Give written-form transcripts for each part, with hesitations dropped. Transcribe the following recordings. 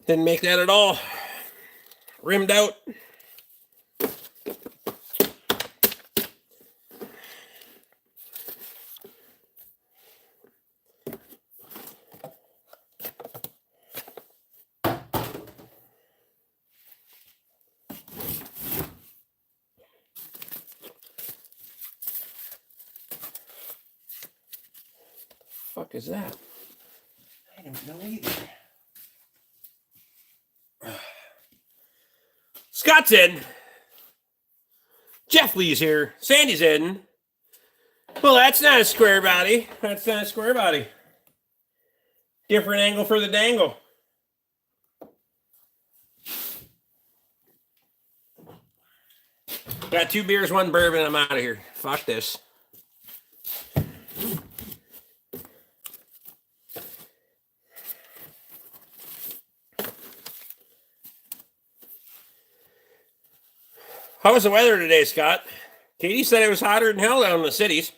Didn't make that at all. Rimmed out. Fuck is that? I don't know either. Scott's in. Jeff Lee's here. Sandy's in. Well, that's not a square body. That's not a square body. Different angle for the dangle. Got 2 beers, 1 bourbon. I'm out of here. Fuck this. How was the weather today, Scott? Katie said it was hotter than hell down in the cities.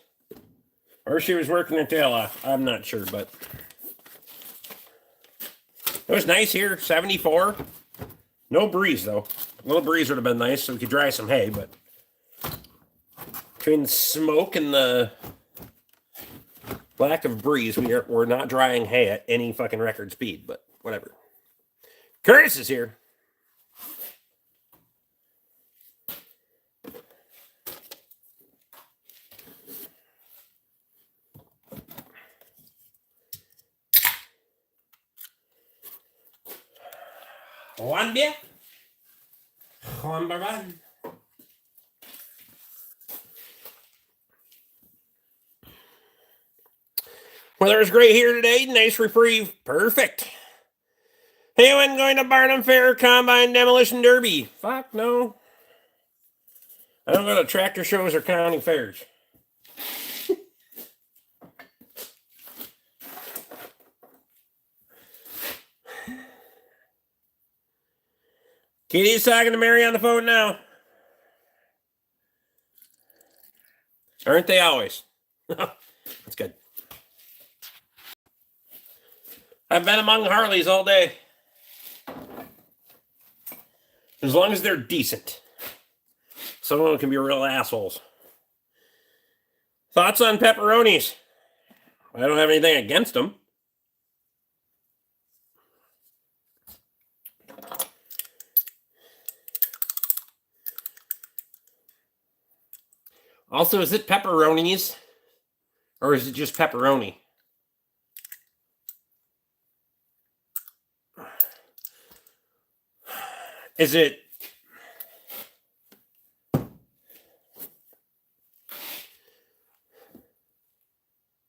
Or she was working her tail off. I'm not sure, but it was nice here. 74. No breeze, though. A little breeze would have been nice so we could dry some hay, but between the smoke and the lack of breeze, we're not drying hay at any fucking record speed, but whatever. Curtis is here. One beer. One bourbon. Weather is great here today. Nice reprieve. Perfect. Anyone going to Barnum Fair Combine Demolition Derby? Fuck no. I don't go to tractor shows or county fairs. Katie's talking to Mary on the phone now. Aren't they always? That's good. I've been among Harleys all day. As long as they're decent. Some of them can be real assholes. Thoughts on pepperonis? I don't have anything against them. Also, is it pepperonis? Or is it just pepperoni? Is it...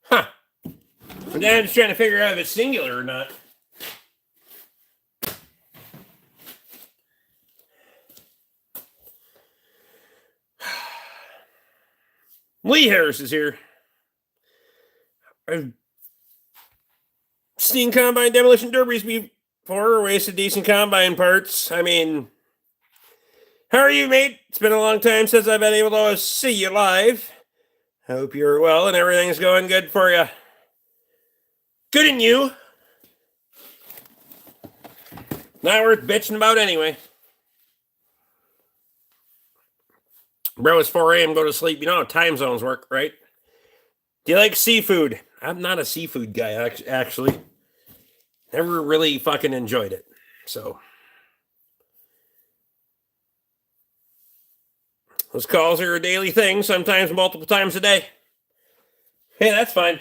Huh. I'm just trying to figure out if it's singular or not. Lee Harris is here. I've seen combine demolition derbies before, wasted decent combine parts. I mean, how are you, mate? It's been a long time since I've been able to see you live. Hope you're well and everything's going good for you. Good in you. Not worth bitching about anyway. Bro, it's 4 a.m. Go to sleep. You know how time zones work, right? Do you like seafood? I'm not a seafood guy, actually. Never really fucking enjoyed it. So, those calls are a daily thing, sometimes multiple times a day. Hey, that's fine.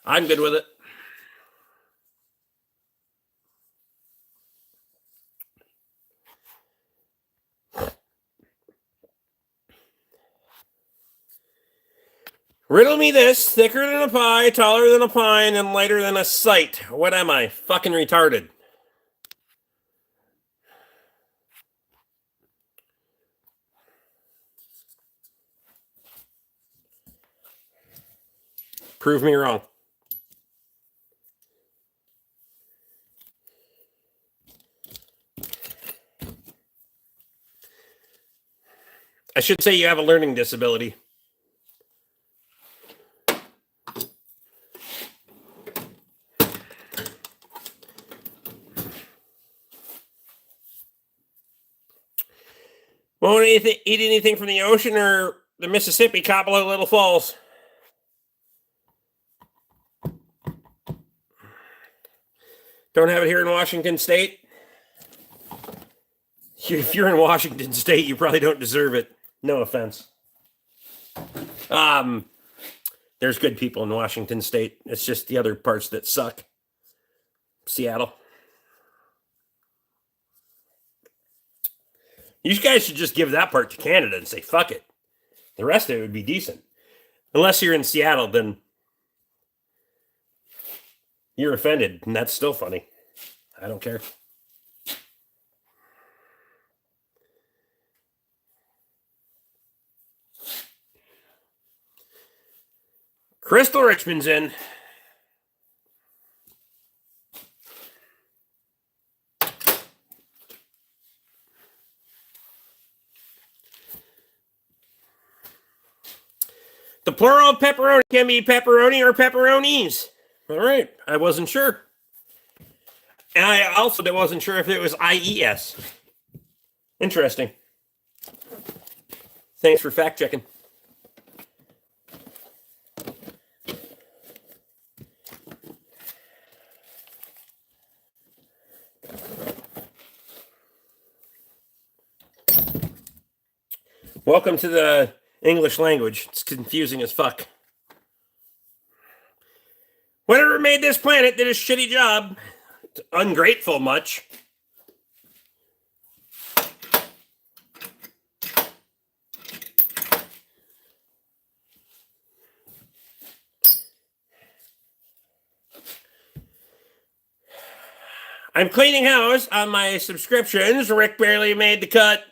I'm good with it. Riddle me this, thicker than a pie, taller than a pine, and lighter than a sight. What am I? Fucking retarded. Prove me wrong. I should say you have a learning disability. Won't eat anything from the ocean or the Mississippi, couple of little falls. Don't have it here in Washington State. If you're in Washington State, you probably don't deserve it. No offense. There's good people in Washington State. It's just the other parts that suck. Seattle. You guys should just give that part to Canada and say, fuck it. The rest of it would be decent. Unless you're in Seattle, then you're offended, and that's still funny. I don't care. Crystal Richmond's in. The plural of pepperoni can be pepperoni or pepperonis. All right. I wasn't sure. And I also wasn't sure if it was IES. Interesting. Thanks for fact checking. Welcome to the English language. It's confusing as fuck. Whatever made this planet did a shitty job. It's ungrateful much. I'm cleaning house on my subscriptions. Rick barely made the cut.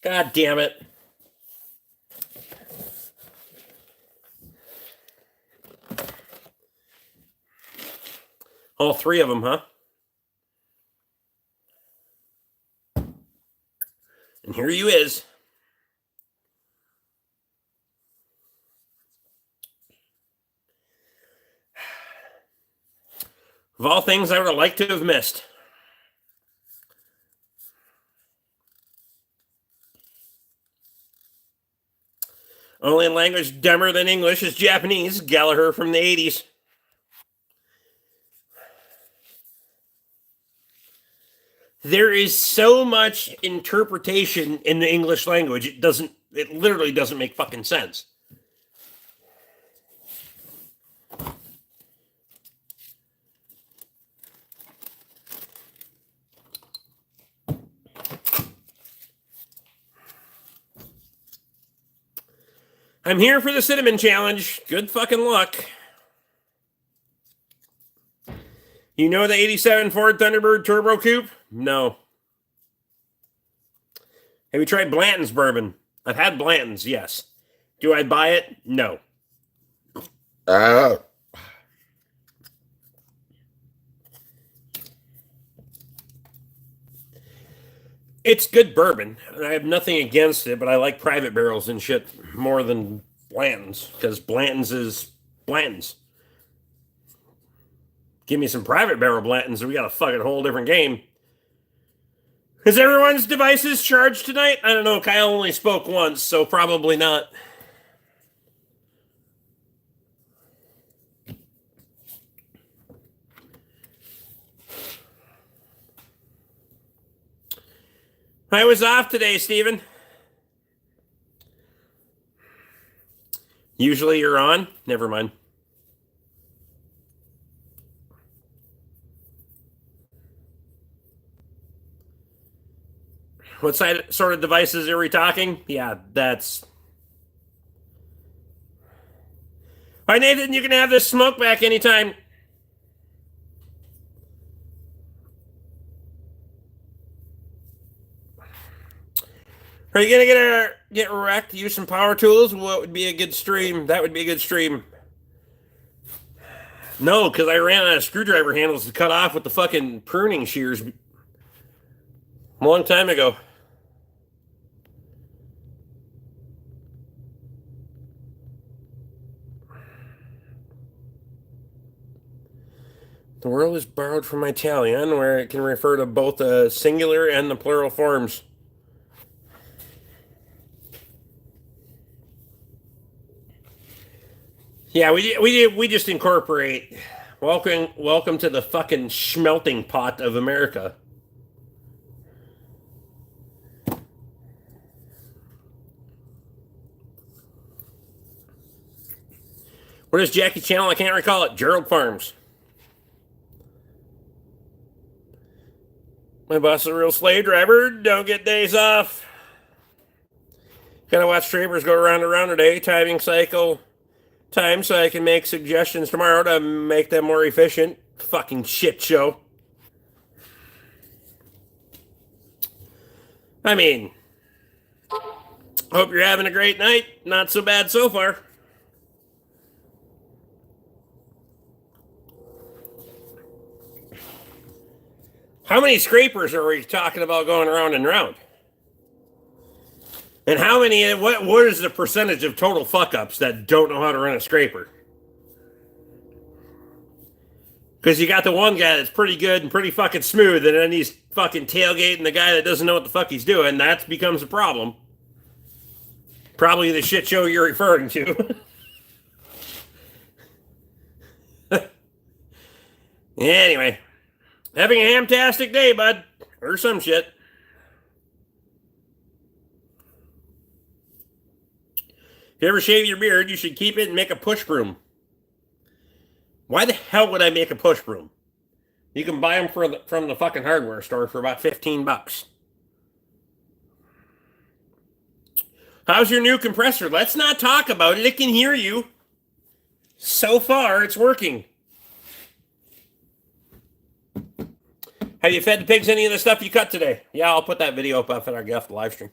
God damn it. All three of them, huh? And here you is. Of all things I would have liked to have missed. Only language dumber than English is Japanese. Gallagher from the 80s. There is so much interpretation in the English language. It literally doesn't make fucking sense. I'm here for the cinnamon challenge. Good fucking luck. You know the 87 Ford Thunderbird Turbo Coupe? No. Have you tried Blanton's bourbon? I've had Blanton's, yes. Do I buy it? No. It's good bourbon, and I have nothing against it, but I like private barrels and shit more than Blanton's, because Blanton's is Blanton's. Give me some private barrel Blantons, and we got a fucking whole different game. Is everyone's devices charged tonight? I don't know. Kyle only spoke once, so probably not. I was off today, Steven. Usually you're on? Never mind. What sort of devices are we talking? Yeah, that's... All right, Nathan, you can have this smoke back anytime. Are you gonna get wrecked? Use some power tools? What would be a good stream? That would be a good stream. No, because I ran out of screwdriver handles to cut off with the fucking pruning shears a long time ago. The word is borrowed from Italian, where it can refer to both the singular and the plural forms. Yeah, we just incorporate. Welcome to the fucking schmelting pot of America. What is Jackie Channel? I can't recall it. Gerald Farms. My boss is a real slave driver. Don't get days off. Gotta watch streamers go round and round today. Timing cycle time so I can make suggestions tomorrow to make them more efficient. Fucking shit show. I mean, hope you're having a great night. Not so bad so far. How many scrapers are we talking about going around and round? And how many, what is the percentage of total fuck ups that don't know how to run a scraper? Because you got the one guy that's pretty good and pretty fucking smooth, and then he's fucking tailgating the guy that doesn't know what the fuck he's doing. That becomes a problem. Probably the shit show you're referring to. Anyway, having a hamtastic day, bud. Or some shit. If you ever shave your beard, you should keep it and make a push broom. Why the hell would I make a push broom? You can buy them from the fucking hardware store for about $15. How's your new compressor? Let's not talk about it. It can hear you. So far, it's working. Have you fed the pigs any of the stuff you cut today? Yeah, I'll put that video up on our Guff live stream.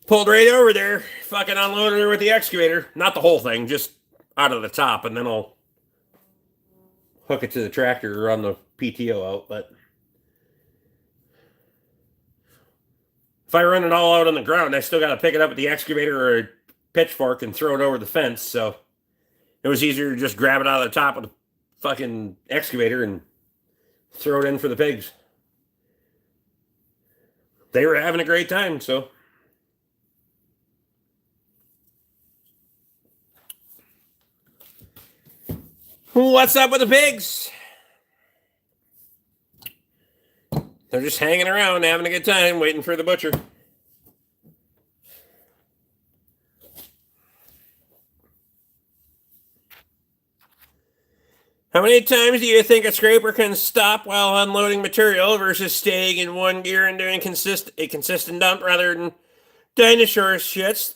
Pulled right over there, fucking unloaded her with the excavator. Not the whole thing, just out of the top, and then I'll hook it to the tractor or run the PTO out. But if I run it all out on the ground, I still got to pick it up with the excavator or a pitchfork and throw it over the fence. So it was easier to just grab it out of the top of the fucking excavator and throw it in for the pigs. They were having a great time, so. What's up with the pigs? They're just hanging around, having a good time, waiting for the butcher. How many times do you think a scraper can stop while unloading material versus staying in one gear and doing a consistent dump rather than dinosaur shits?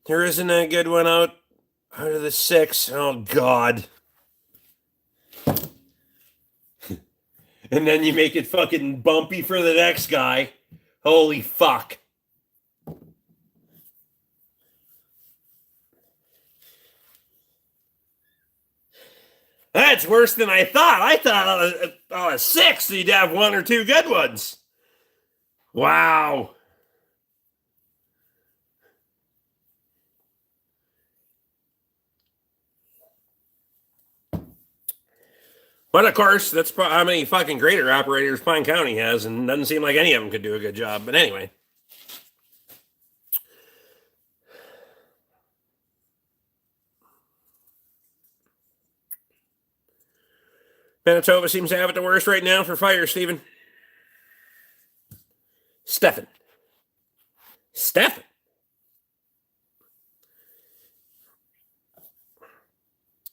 There isn't a good one out of the 6. Oh, God. And then you make it fucking bumpy for the next guy. Holy fuck. That's worse than I thought. I thought on a 6 you'd have 1 or 2 good ones. Wow. But of course, that's how many fucking grader operators Pine County has, and doesn't seem like any of them could do a good job. But anyway. Manitoba seems to have it the worst right now for fire, Stephen. Stefan.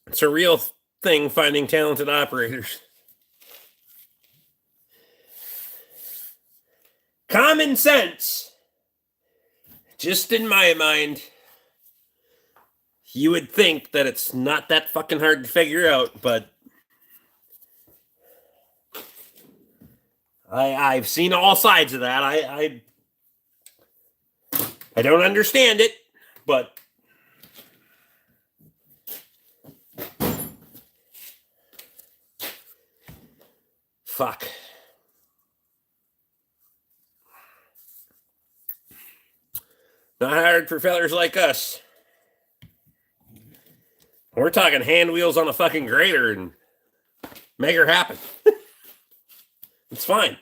It's a real thing finding talented operators. Common sense. Just in my mind, you would think that it's not that fucking hard to figure out, but I've seen all sides of that. I don't understand it, but fuck. Not hard for fellers like us. We're talking hand wheels on a fucking grader and make her happen. It's fine.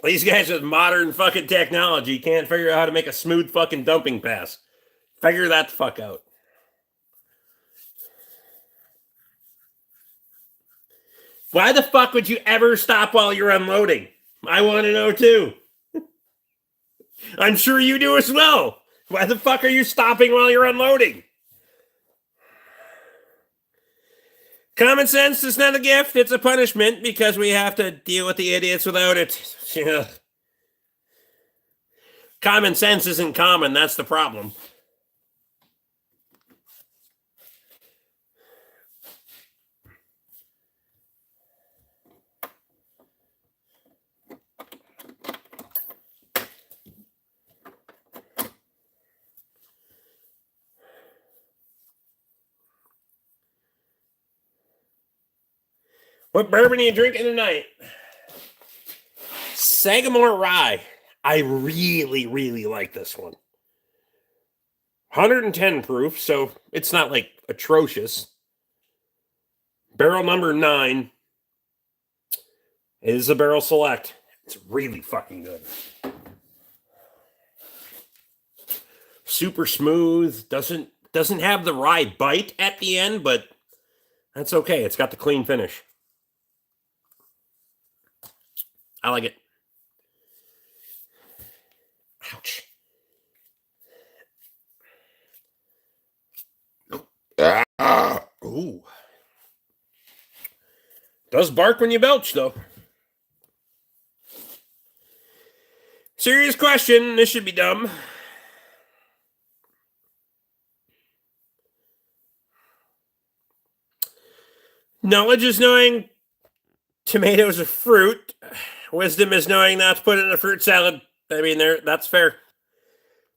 These guys with modern fucking technology can't figure out how to make a smooth fucking dumping pass. Figure that the fuck out. Why the fuck would you ever stop while you're unloading? I want to know too. I'm sure you do as well. Why the fuck are you stopping while you're unloading? Common sense is not a gift, it's a punishment because we have to deal with the idiots without it. Common sense isn't common, that's the problem. What bourbon are you drinking tonight? Sagamore Rye. I really, really like this one. 110 proof, so it's not like atrocious. Barrel number 9 is a barrel select. It's really fucking good. Super smooth. Doesn't have the rye bite at the end, but that's okay. It's got the clean finish. I like it. Ouch. Ooh. Does bark when you belch, though. Serious question. This should be dumb. Knowledge is knowing tomatoes are fruit. Wisdom is knowing not to put it in a fruit salad. I mean, that's fair.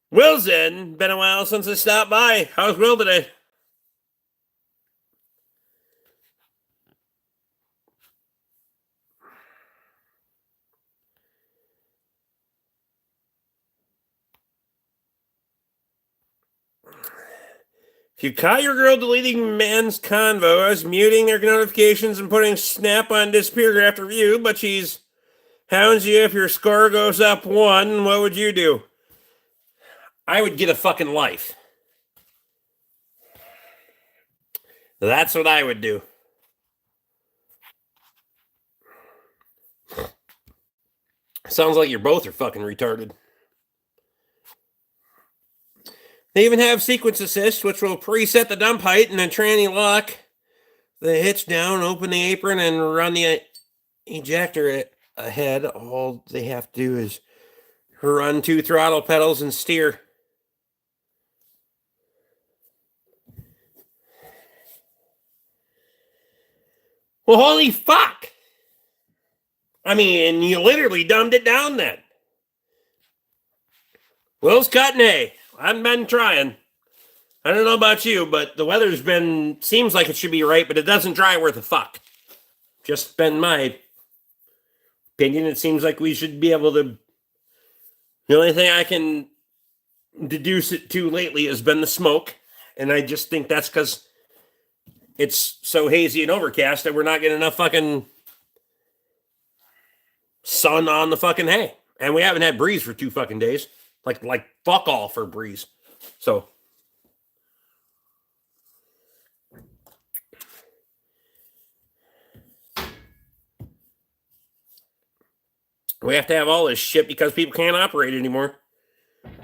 Will's in. Been a while since I stopped by. How's Will today? If you caught your girl deleting man's convos, muting their notifications, and putting snap on disappear after review, but she's hounds you if your score goes up 1, what would you do? I would get a fucking life. That's what I would do. Sounds like you both are fucking retarded. They even have sequence assist, which will preset the dump height and then tranny lock the hitch down, open the apron, and run the ejector ahead. All they have to do is run 2 throttle pedals and steer. Well, holy fuck! I mean, you literally dumbed it down then. Will's cutting hay. I've been trying. I don't know about you, but the weather's seems like it should be right, but it doesn't dry worth a fuck. Just been my opinion. It seems like we should be able to. The only thing I can deduce it to lately has been the smoke, and I just think that's because it's so hazy and overcast that we're not getting enough fucking sun on the fucking hay. And we haven't had breeze for 2 fucking days. Like fuck all for breeze. So we have to have all this shit because people can't operate anymore.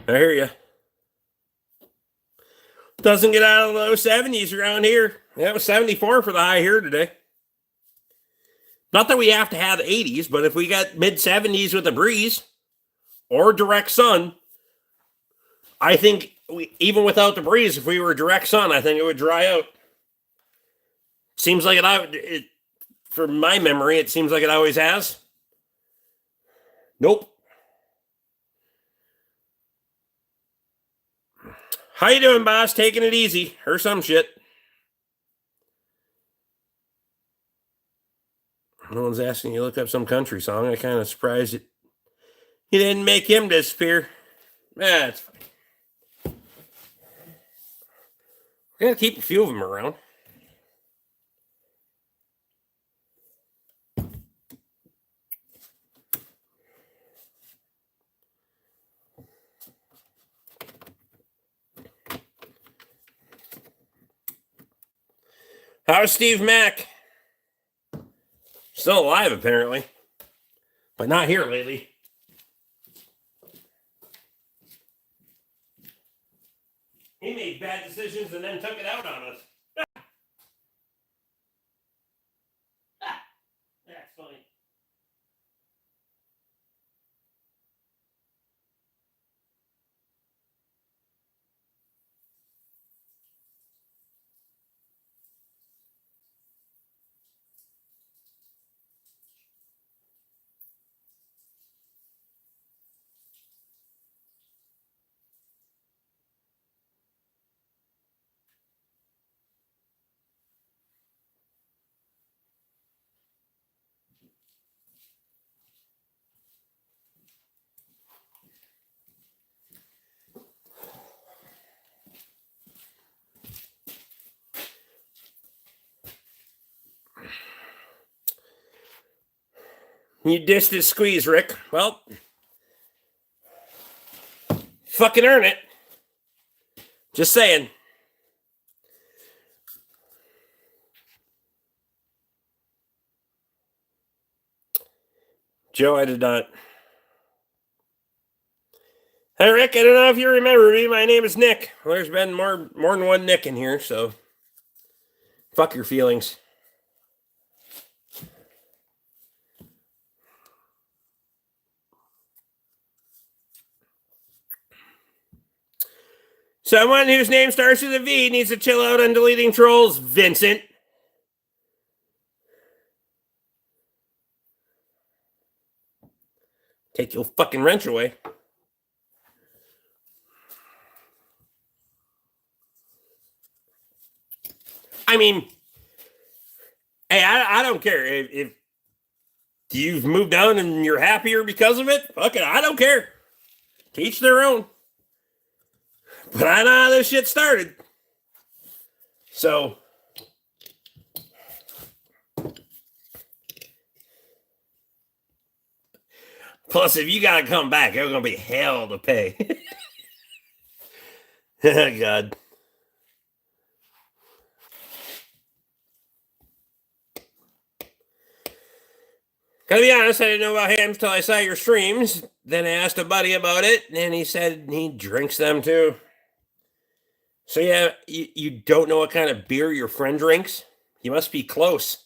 I hear you. Doesn't get out of the low 70s around here. Yeah, it was 74 for the high here today. Not that we have to have 80s, but if we got mid 70s with a breeze or direct sun, I think even without the breeze, if we were direct sun, I think it would dry out. Seems like it for my memory, it seems like it always has. Nope. How you doing, boss? Taking it easy or some shit. No one's asking you to look up some country song. I'm kind of surprised you didn't make him disappear. That's fine. We're going to keep a few of them around. How's Steve Mack? Still alive, apparently. But not here lately. He made bad decisions and then took it out on us. That's funny. You dissed his squeeze, Rick. Well, fucking earn it. Just saying. Joe, I did not. Hey, Rick, I don't know if you remember me. My name is Nick. Well, there's been more than one Nick in here, so fuck your feelings. Someone whose name starts with a V needs to chill out on deleting trolls. Vincent. Take your fucking wrench away. I mean, hey, I don't care if you've moved on and you're happier because of it. Fuck it, I don't care. Teach their own. But I know how this shit started. So, plus, if you gotta come back, it's gonna be hell to pay. Oh, God. Gotta be honest, I didn't know about hams until I saw your streams. Then I asked a buddy about it, and he said he drinks them too. So yeah, you don't know what kind of beer your friend drinks? You must be close.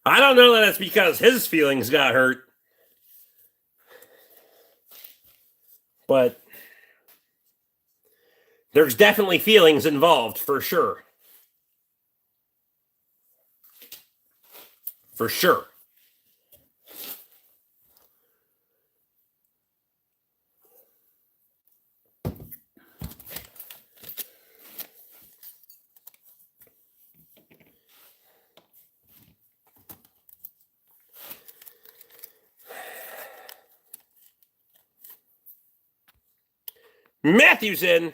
I don't know that it's because his feelings got hurt. But there's definitely feelings involved, for sure. For sure. Matthew's in.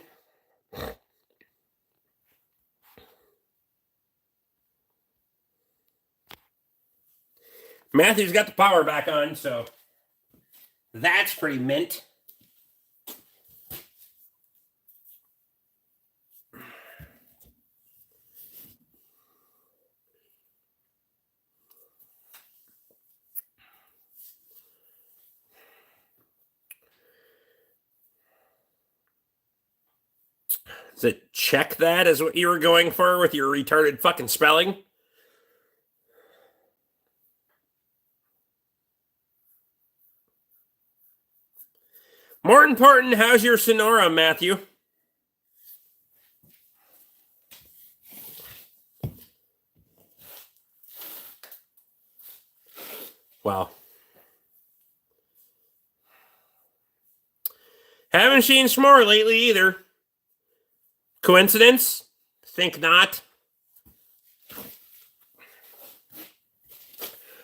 Matthew's got the power back on, so that's pretty mint. Is it check that is what you were going for with your retarded fucking spelling? More important, how's your Sonora, Matthew? Wow. Haven't seen S'more lately either. Coincidence? Think not. I'm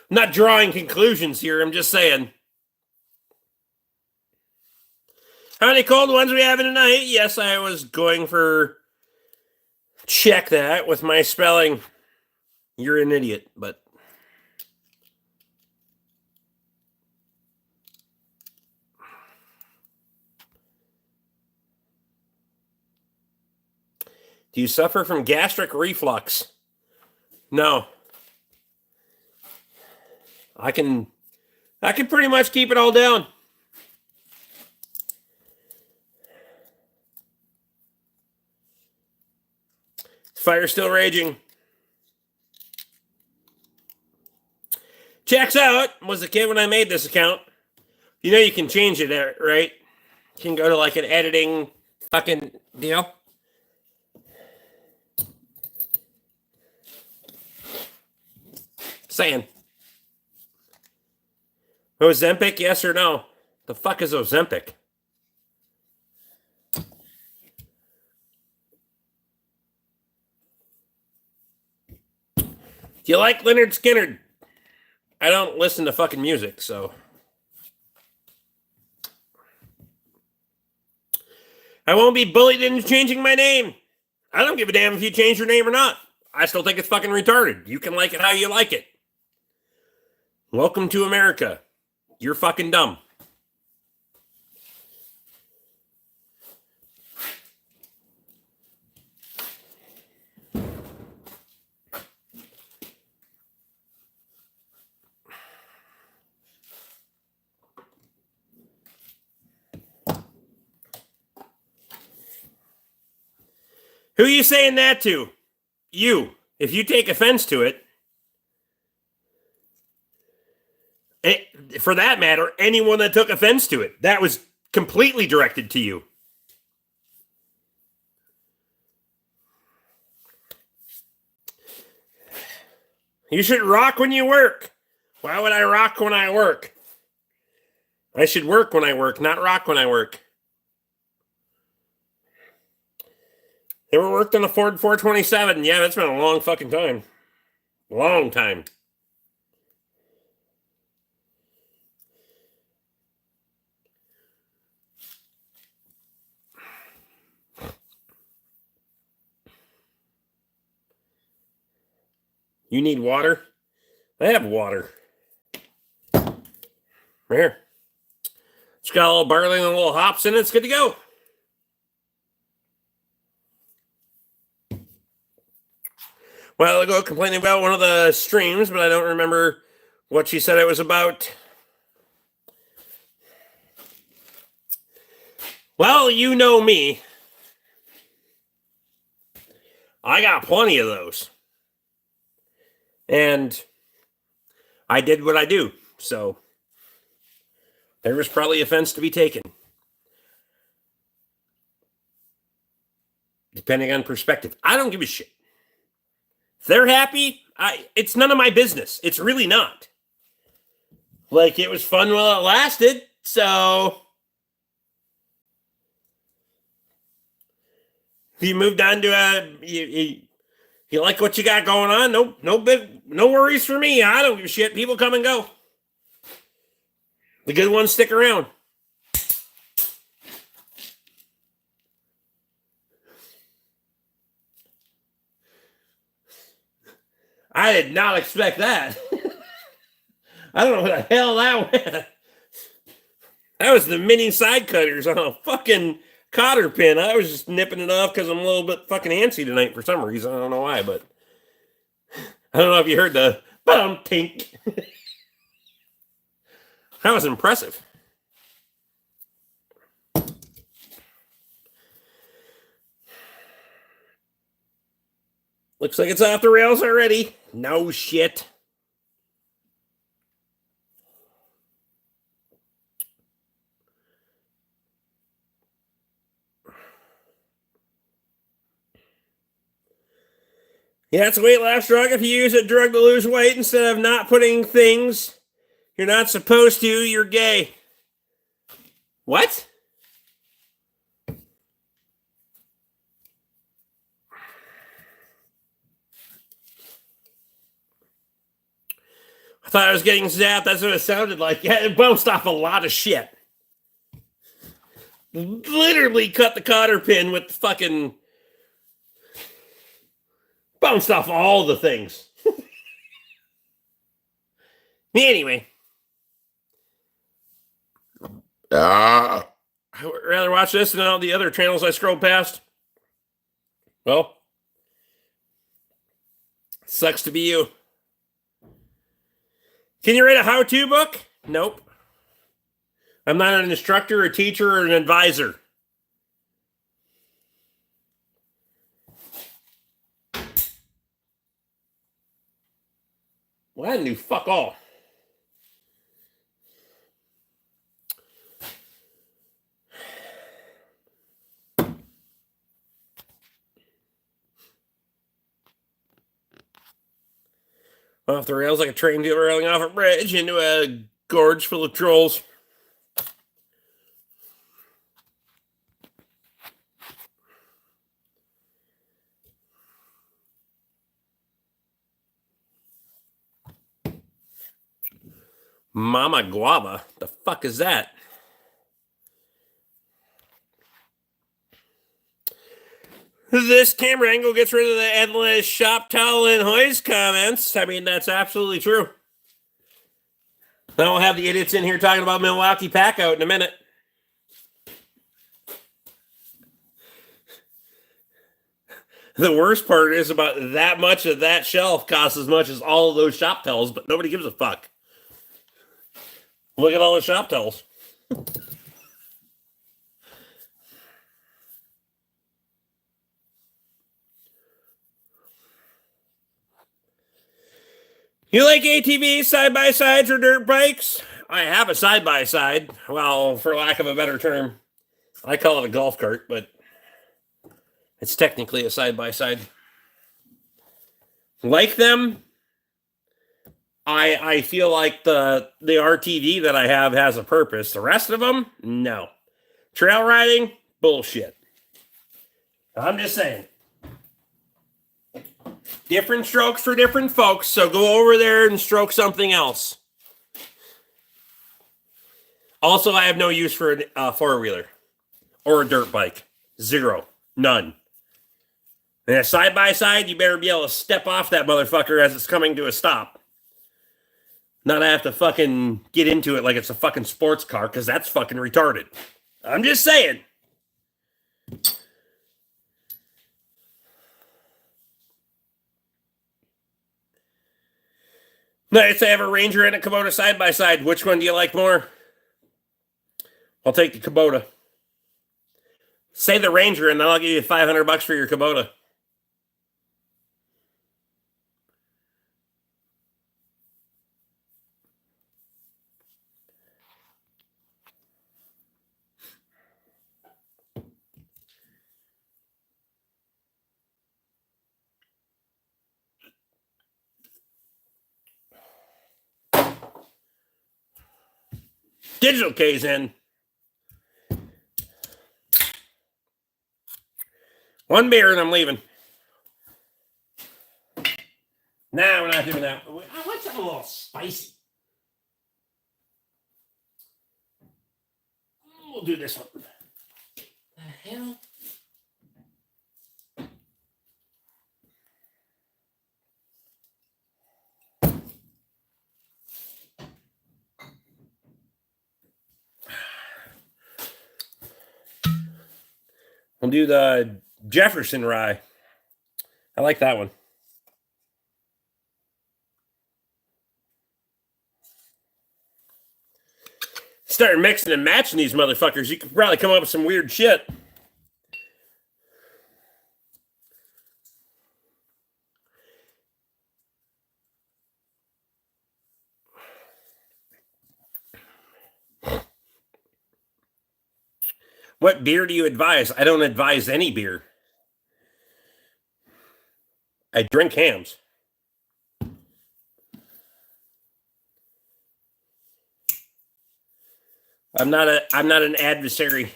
not drawing conclusions here, I'm just saying. How many cold ones we having tonight? Yes, I was going for check that with my spelling. You're an idiot, but Do you suffer from gastric reflux? No. I can pretty much keep it all down. Fire's still raging. Checks out. Was a kid when I made this account. You know you can change it, right? You can go to like an editing fucking deal. Saying. Ozempic, yes or no? The fuck is Ozempic? Do you like Leonard Skinner? I don't listen to fucking music, so. I won't be bullied into changing my name. I don't give a damn if you change your name or not. I still think it's fucking retarded. You can like it how you like it. Welcome to America. You're fucking dumb. Who are you saying that to? You. If you take offense to it, for that matter, anyone that took offense to it, that was completely directed to you. You should rock when you work. Why would I rock when I work? I should work when I work, not rock when I work. Ever worked on a Ford 427? Yeah, that's been a long fucking time. Long time. You need water? I have water. Here. It's got a little barley and a little hops in it. It's good to go. While ago, complaining about one of the streams, but I don't remember what she said it was about. Well, you know me. I got plenty of those. And I did what I do. So there was probably offense to be taken. Depending on perspective. I don't give a shit. If they're happy, it's none of my business. It's really not. Like, it was fun while it lasted, so if you moved on to you like what you got going on, no worries for me. I don't give a shit. People come and go. The good ones stick around. I did not expect that. I don't know what the hell that was. That was the mini side cutters on a fucking cotter pin. I was just nipping it off because I'm a little bit fucking antsy tonight for some reason. I don't know why, but I don't know if you heard the bum tink. That was impressive. Looks like it's off the rails already. No shit. Yeah, it's a weight loss drug. If you use a drug to lose weight instead of not putting things you're not supposed to, you're gay. What? I thought I was getting zapped. That's what it sounded like. Yeah, it bounced off a lot of shit. Literally cut the cotter pin with the fucking... Bounced off all the things. Anyway. I would rather watch this than all the other channels I scrolled past. Well, Sucks to be you. Can you write a how-to book? Nope. I'm not an instructor, a teacher, or an advisor. Well, I knew fuck all. Off the rails like a train derailing off a bridge into a gorge full of trolls. Mama Guava? The fuck is that? This camera angle gets rid of the endless shop towel and hoist comments. I mean, that's absolutely true. Then we'll have the idiots in here talking about Milwaukee Packout in a minute. The worst part is about that much of that shelf costs as much as all of those shop towels, but nobody gives a fuck. Look at all the shop towels. You like ATVs, side-by-sides, or dirt bikes? I have a side-by-side. Well, for lack of a better term. I call it a golf cart, but it's technically a side-by-side. Like them, I feel like the RTV that I have has a purpose. The rest of them, no. Trail riding, bullshit. I'm just saying. Different strokes for different folks, so go over there and stroke something else. Also, I have no use for a four-wheeler or a dirt bike. Zero. None. And a side-by-side, you better be able to step off that motherfucker as it's coming to a stop. Not have to fucking get into it like it's a fucking sports car, because that's fucking retarded. I'm just saying. Nice to have a Ranger and a Kubota side-by-side. Which one do you like more? I'll take the Kubota. Say the Ranger, and then I'll give you $500 for your Kubota. Digital K's in. One beer and I'm leaving. Nah, we're not doing that. I want something a little spicy. We'll do this one. The hell? We'll do the Jefferson rye. I like that one. Start mixing and matching these motherfuckers. You could probably come up with some weird shit. What beer do you advise? I don't advise any beer. I drink hams. I'm not an adversary.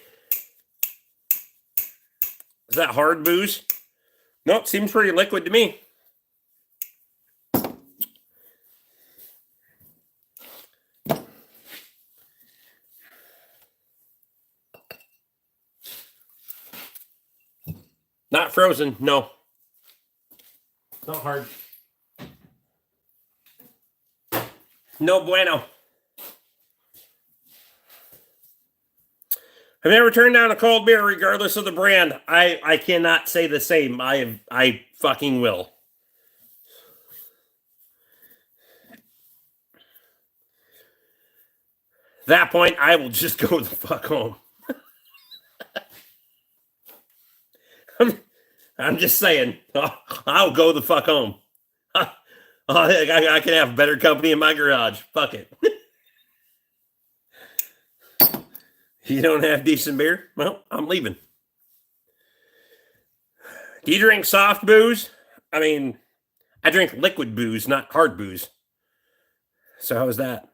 Is that hard booze? Nope, seems pretty liquid to me. Not frozen, no. Not hard. No bueno. I've never turned down a cold beer regardless of the brand. I cannot say the same. I fucking will. At that point, I will just go the fuck home. I'm just saying, I'll go the fuck home. I can have better company in my garage. Fuck it. You don't have decent beer? Well, I'm leaving. Do you drink soft booze? I mean, I drink liquid booze, not hard booze. So how is that?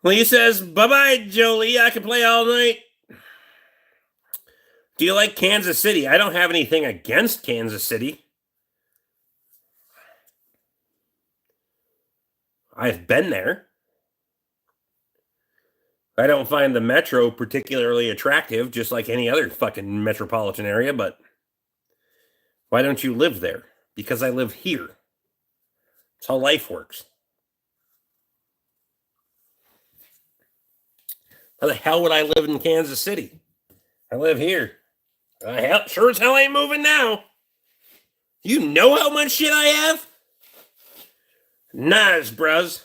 Lee says, bye-bye, Jolie. I can play all night. Do you like Kansas City? I don't have anything against Kansas City. I've been there. I don't find the metro particularly attractive, just like any other fucking metropolitan area, but why don't you live there? Because I live here. That's how life works. How the hell would I live in Kansas City? I live here. Sure as hell ain't moving now. You know how much shit I have? Nice, bruz.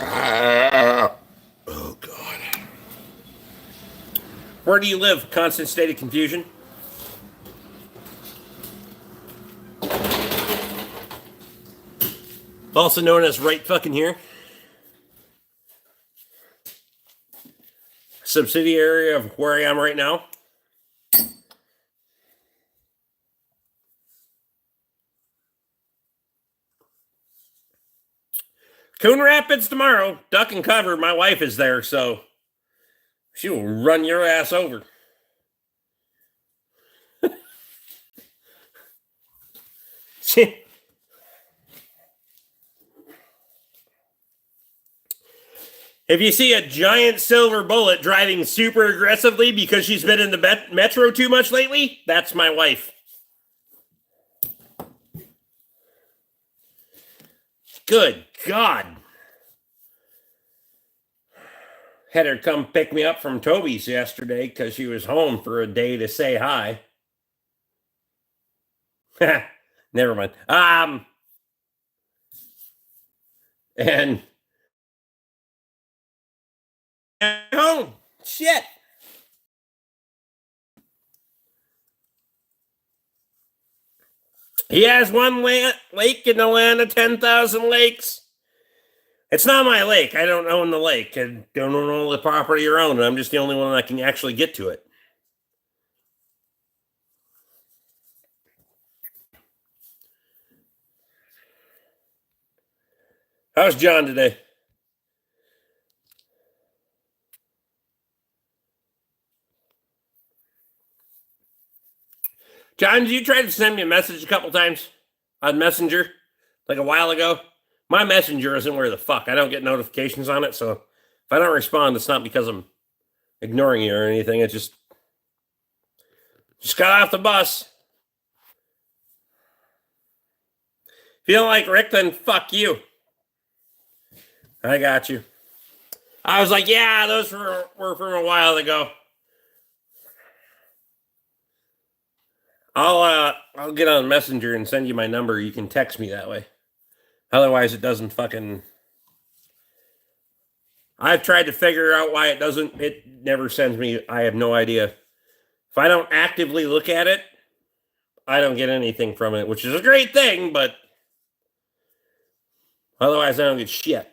Oh, God. Where do you live? Constant state of confusion? Also known as right fucking here. Subsidiary of where I am right now. Coon Rapids tomorrow. Duck and cover. My wife is there, so she will run your ass over. If you see a giant silver bullet driving super aggressively because she's been in the metro too much lately, that's my wife. Good God. Had her come pick me up from Toby's yesterday because she was home for a day to say hi. Never mind. And home. Shit. He has one lake in the land of 10,000 lakes. It's not my lake. I don't own the lake. I don't own all the property around it. I'm just the only one that can actually get to it. How's John today? John, did you try to send me a message a couple times on Messenger like a while ago? My Messenger isn't where the fuck. I don't get notifications on it, so if I don't respond, it's not because I'm ignoring you or anything. It just got off the bus. If you don't like Rick, then fuck you. I got you. I was like, yeah, those were from a while ago. I'll get on Messenger and send you my number. You can text me that way. Otherwise, it doesn't fucking. I've tried to figure out why it doesn't. It never sends me. I have no idea. If I don't actively look at it, I don't get anything from it, which is a great thing, but otherwise, I don't get shit.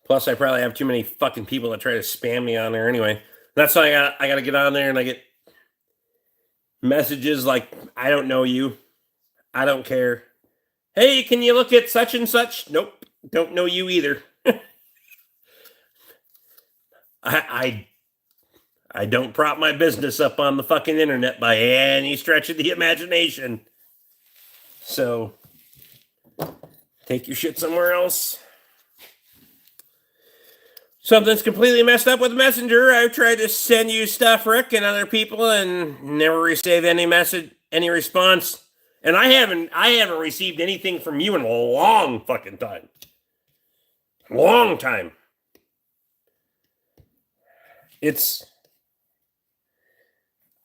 Plus, I probably have too many fucking people that try to spam me on there anyway. That's why I got to get on there and I get messages like, I don't know you. I don't care. Hey, can you look at such and such? Nope. Don't know you either. I don't prop my business up on the fucking internet by any stretch of the imagination. So take your shit somewhere else. Something's completely messed up with Messenger. I've tried to send you stuff, Rick, and other people, and never received any message, any response. And I haven't received anything from you in a long fucking time. Long time. It's.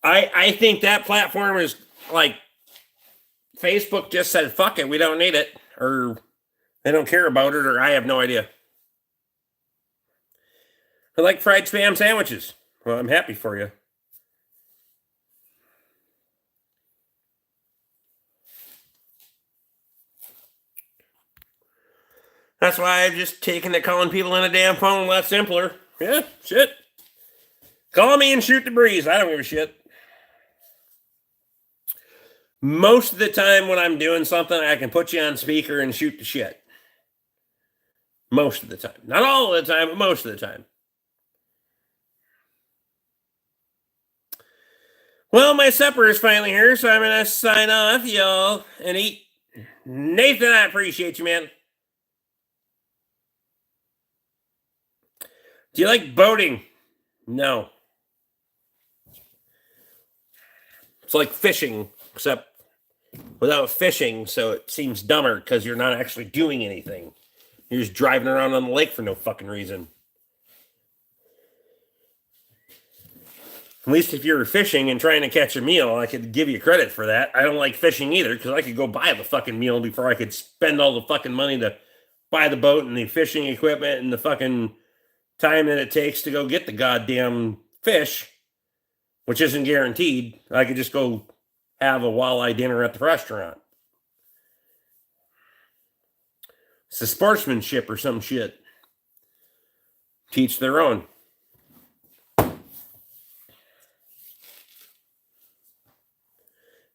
I think that platform is like Facebook just said, fuck it, we don't need it, or they don't care about it, or I have no idea. I like fried spam sandwiches. Well, I'm happy for you. That's why I've just taken to calling people on a damn phone a lot simpler. Yeah, shit. Call me and shoot the breeze. I don't give a shit. Most of the time when I'm doing something, I can put you on speaker and shoot the shit. Most of the time. Not all of the time, but most of the time. Well, my supper is finally here, so I'm going to sign off, y'all, and eat. Nathan, I appreciate you, man. Do you like boating? No. It's like fishing, except without fishing, so it seems dumber because you're not actually doing anything. You're just driving around on the lake for no fucking reason. At least if you're fishing and trying to catch a meal, I could give you credit for that. I don't like fishing either because I could go buy the fucking meal before I could spend all the fucking money to buy the boat and the fishing equipment and the fucking time that it takes to go get the goddamn fish, which isn't guaranteed. I could just go have a walleye dinner at the restaurant. It's a sportsmanship or some shit. Teach their own.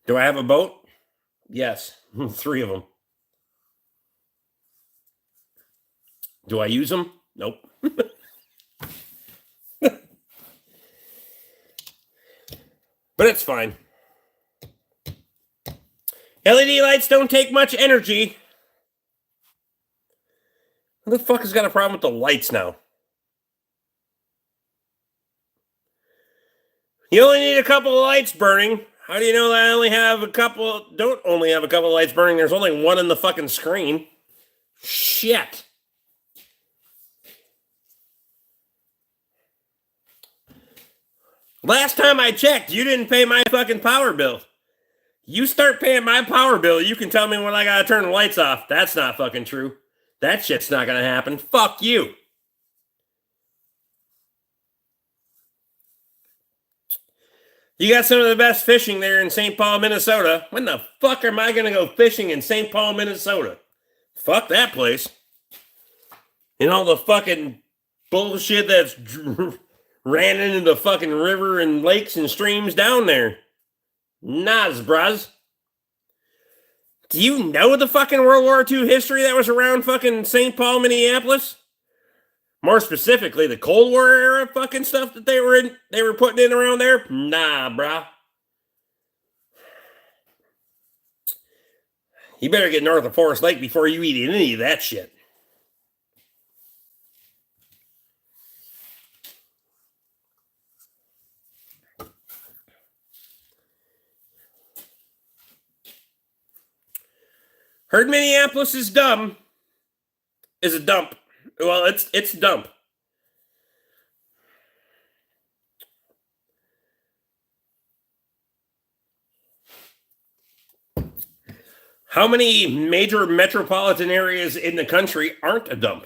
Do I have a boat? Yes. 3 of them. Do I use them? Nope. But it's fine. LED lights don't take much energy. Who the fuck has got a problem with the lights now? You only need a couple of lights burning. How do you know that I only have a couple? Don't only have a couple of lights burning. There's only one in the fucking screen. Shit. Last time I checked, you didn't pay my fucking power bill. You start paying my power bill, you can tell me when I gotta turn the lights off. That's not fucking true. That shit's not gonna happen. Fuck you. You got some of the best fishing there in St. Paul, Minnesota. When the fuck am I gonna go fishing in St. Paul, Minnesota? Fuck that place. And all the fucking bullshit that's ran into the fucking river and lakes and streams down there. Nas, bros. Do you know the fucking World War II history that was around fucking St. Paul, Minneapolis? More specifically, the Cold War era fucking stuff that they were putting in around there? Nah, brah. You better get north of Forest Lake before you eat any of that shit. Heard Minneapolis is dumb. Is a dump. Well, it's dump. How many major metropolitan areas in the country aren't a dump?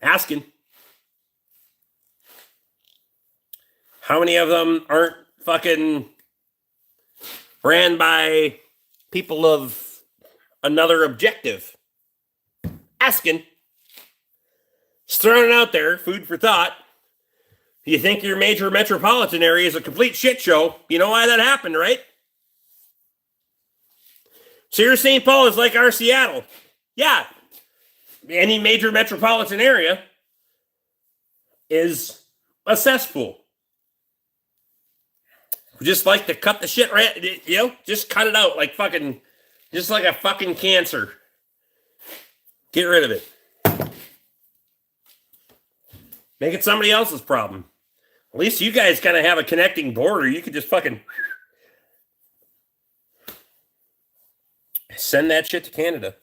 Asking. How many of them aren't fucking ran by people of another objective? Asking. Just throwing it out there, food for thought. You think your major metropolitan area is a complete shit show. You know why that happened, right? So your St. Paul is like our Seattle. Yeah. Any major metropolitan area is a cesspool. Just like to cut the shit right, just cut it out like fucking, just like a fucking cancer. Get rid of it. Make it somebody else's problem. At least you guys kind of have a connecting border. You could just fucking send that shit to Canada.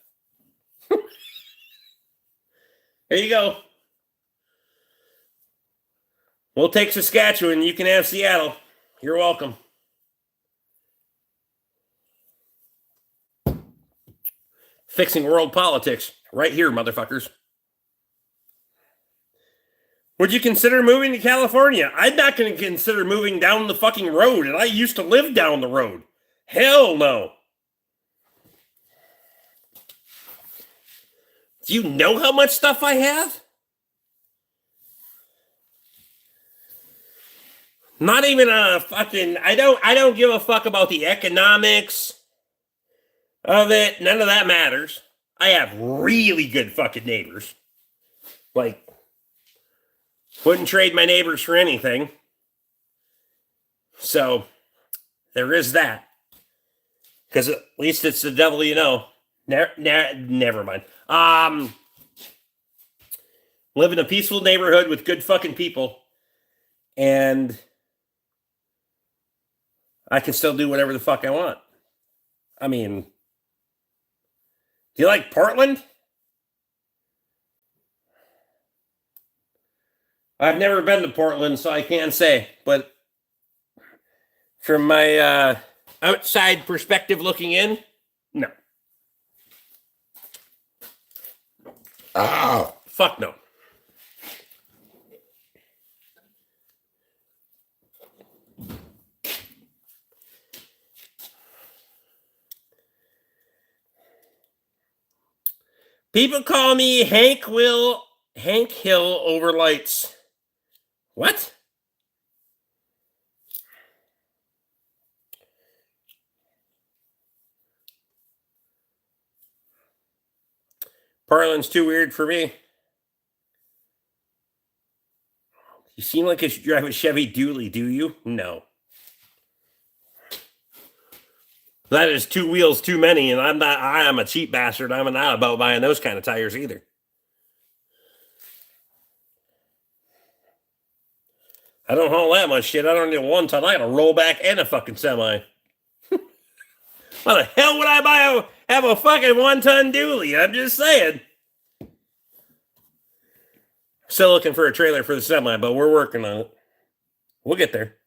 There you go. We'll take Saskatchewan. You can have Seattle. You're welcome. Fixing world politics right here, motherfuckers. Would you consider moving to California? I'm not going to consider moving down the fucking road, and I used to live down the road. Hell no. Do you know how much stuff I have? Not even a fucking, I don't give a fuck about the economics of it. None of that matters. I have really good fucking neighbors. Like, wouldn't trade my neighbors for anything. So, there is that. Because at least it's the devil you know. Never mind. Live in a peaceful neighborhood with good fucking people. And I can still do whatever the fuck I want. I mean, do you like Portland? I've never been to Portland, so I can't say. But from my outside perspective looking in, no. Oh, fuck no. People call me Hank Hill over lights. What? Portland's too weird for me. You seem like you should drive a Chevy Dually, do you? No. That is two wheels too many, and I am a cheap bastard. I'm not about buying those kind of tires either. I don't haul that much shit. I don't need a 1 ton. I got a rollback and a fucking semi. Why the hell would I have a fucking 1 ton dually? I'm just saying. Still looking for a trailer for the semi, but we're working on it. We'll get there.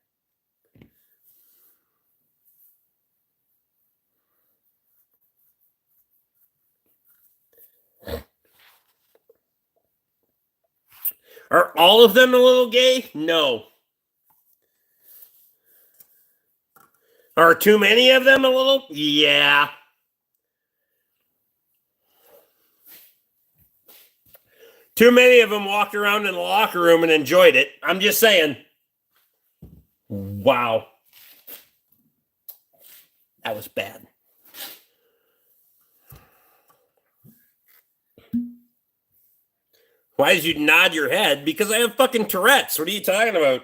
Are all of them a little gay? No. Are too many of them a little? Yeah. Too many of them walked around in the locker room and enjoyed it. I'm just saying. Wow. That was bad. Why did you nod your head? Because I have fucking Tourette's. What are you talking about?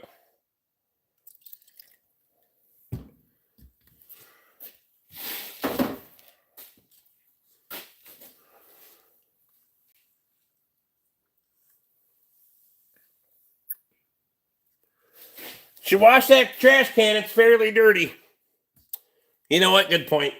Should wash that trash can. It's fairly dirty. You know what? Good point.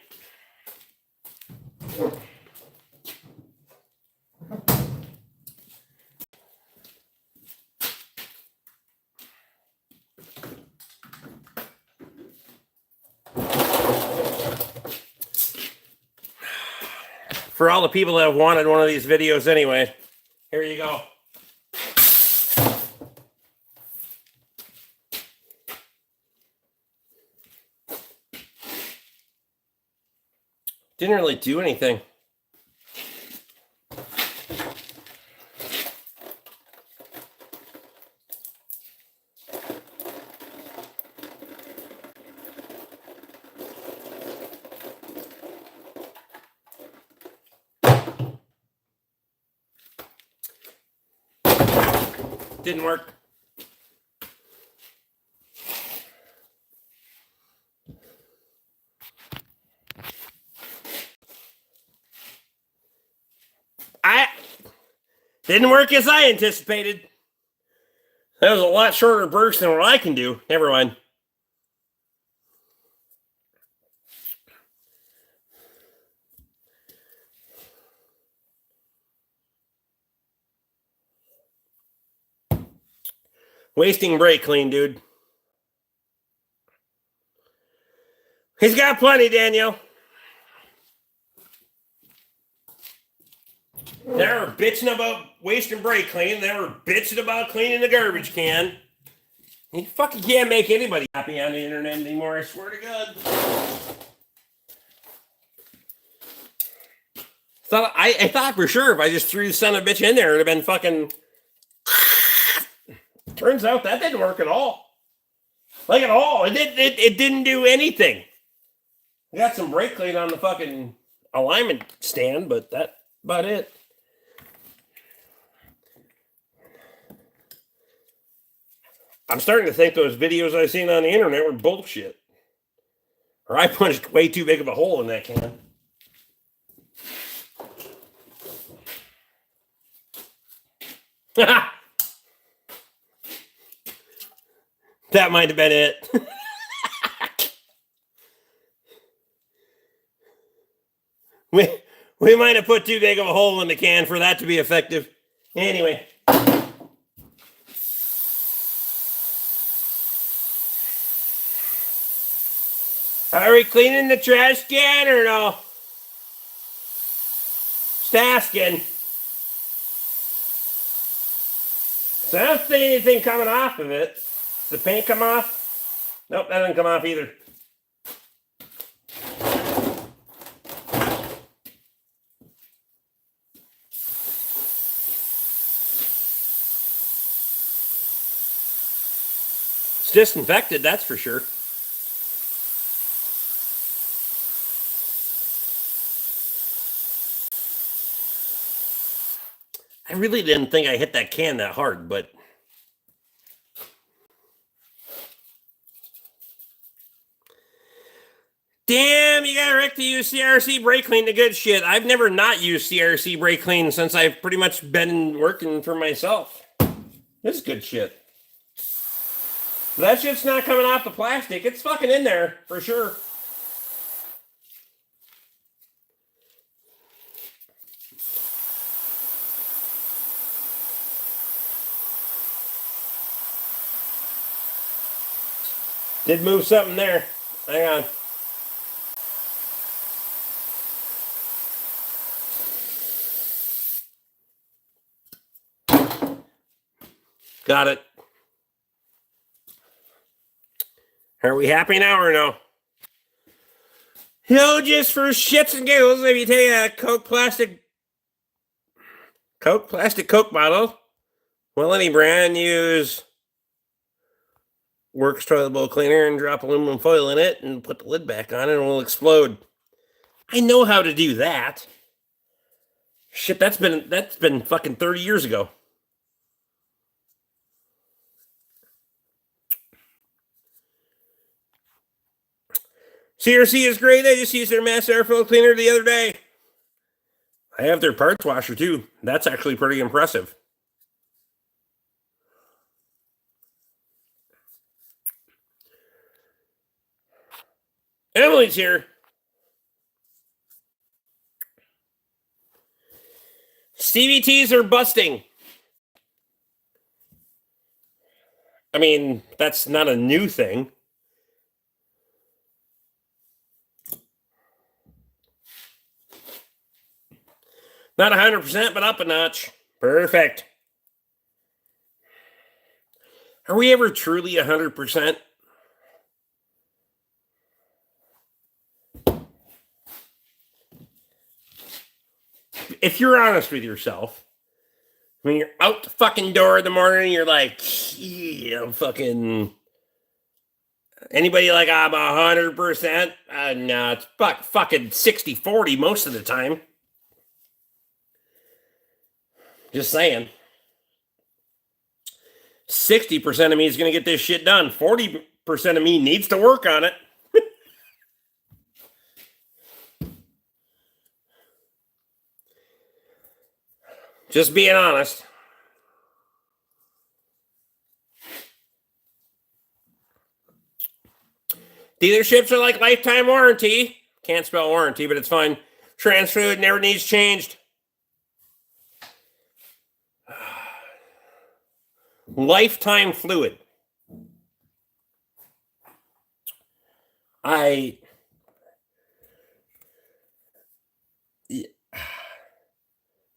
For all the people that have wanted one of these videos anyway, here you go. Didn't really do anything. Didn't work. Didn't work as I anticipated. That was a lot shorter burst than what I can do. Never mind. Wasting brake clean, dude. He's got plenty, Daniel. They were bitching about wasting brake clean. They were bitching about cleaning the garbage can. You fucking can't make anybody happy on the internet anymore, I swear to God. I thought for sure if I just threw the son of a bitch in there, it would have been fucking... Turns out that didn't work at all. Like at all. It didn't do anything. We got some brake clean on the fucking alignment stand, but that's about it. I'm starting to think those videos I've seen on the internet were bullshit. Or I punched way too big of a hole in that can. That might have been it. We might have put too big of a hole in the can for that to be effective. Anyway. Are we cleaning the trash can or no? Just asking. So I don't see anything coming off of it. Does the paint come off? Nope, that doesn't come off either. It's disinfected, that's for sure. I really didn't think I hit that can that hard, but... Damn, you got Rick to use CRC brake clean to good shit. I've never not used CRC brake clean since I've pretty much been working for myself. This is good shit. That shit's not coming off the plastic. It's fucking in there, for sure. Did move something there. Hang on. Got it. Are we happy now or no? Yo, just for shits and giggles, if you take a Coke plastic Coke bottle, well, any brand, use BORK's toilet bowl cleaner and drop aluminum foil in it and put the lid back on it and it will explode. I know how to do that. Shit, that's been fucking 30 years ago. CRC is great. I just used their mass airflow cleaner the other day. I have their parts washer too. That's actually pretty impressive. Emily's here. CVTs are busting. I mean, that's not a new thing. Not 100%, but up a notch. Perfect. Are we ever truly 100%? If you're honest with yourself, when you're out the fucking door in the morning, you're like, yeah, fucking... Anybody like, I'm 100%? No, it's fucking 60-40 most of the time. Just saying. 60% of me is going to get this shit done. 40% of me needs to work on it. Just being honest. Dealerships are like lifetime warranty. Can't spell warranty, but it's fine. Trans fluid never needs changed. Lifetime fluid.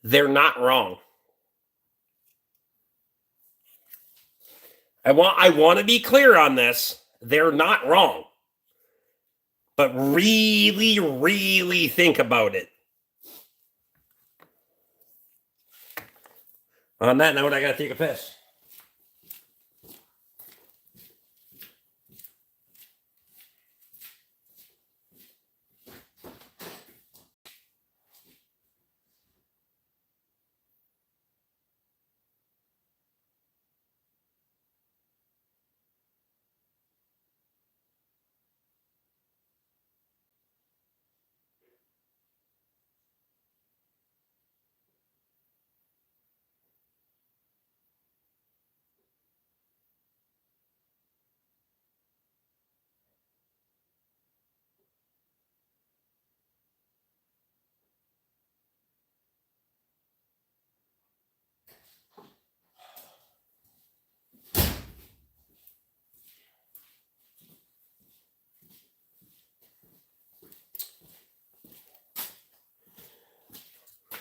They're not wrong. I want to be clear on this. They're not wrong. But really, really think about it. On that note, I got to take a piss.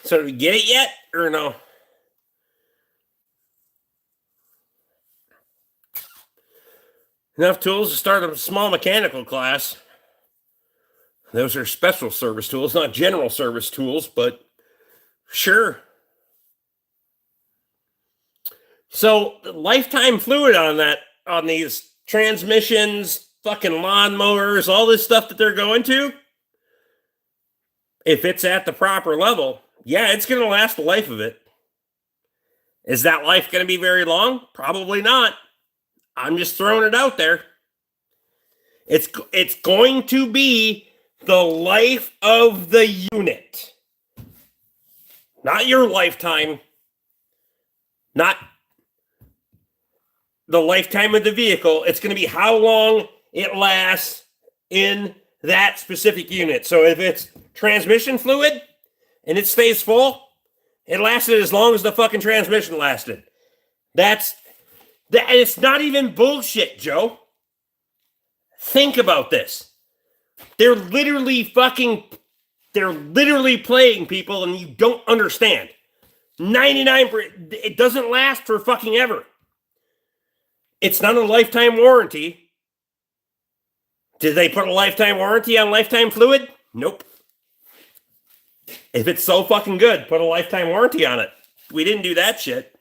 So, did we get it yet, or no? Enough tools to start a small mechanical class. Those are special service tools, not general service tools, but sure. So, lifetime fluid on these transmissions, fucking lawnmowers, all this stuff that they're going to, if it's at the proper level, yeah, it's going to last the life of it. Is that life going to be very long? Probably not. I'm just throwing it out there. It's going to be the life of the unit. Not your lifetime. Not the lifetime of the vehicle. It's going to be how long it lasts in that specific unit. So if it's transmission fluid and it stays full, it lasted as long as the fucking transmission lasted. It's not even bullshit, Joe. Think about this. They're literally playing people, and you don't understand. 99%, it doesn't last for fucking ever. It's not a lifetime warranty. Did they put a lifetime warranty on lifetime fluid? Nope. If it's so fucking good, put a lifetime warranty on it. We didn't do that shit.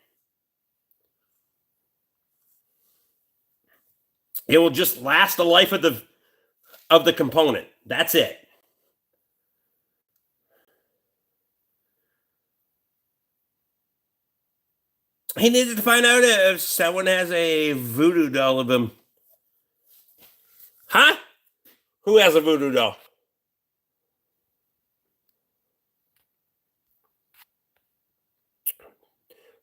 It will just last the life of the component. That's it. He needed to find out if someone has a voodoo doll of him. Huh? Who has a voodoo doll?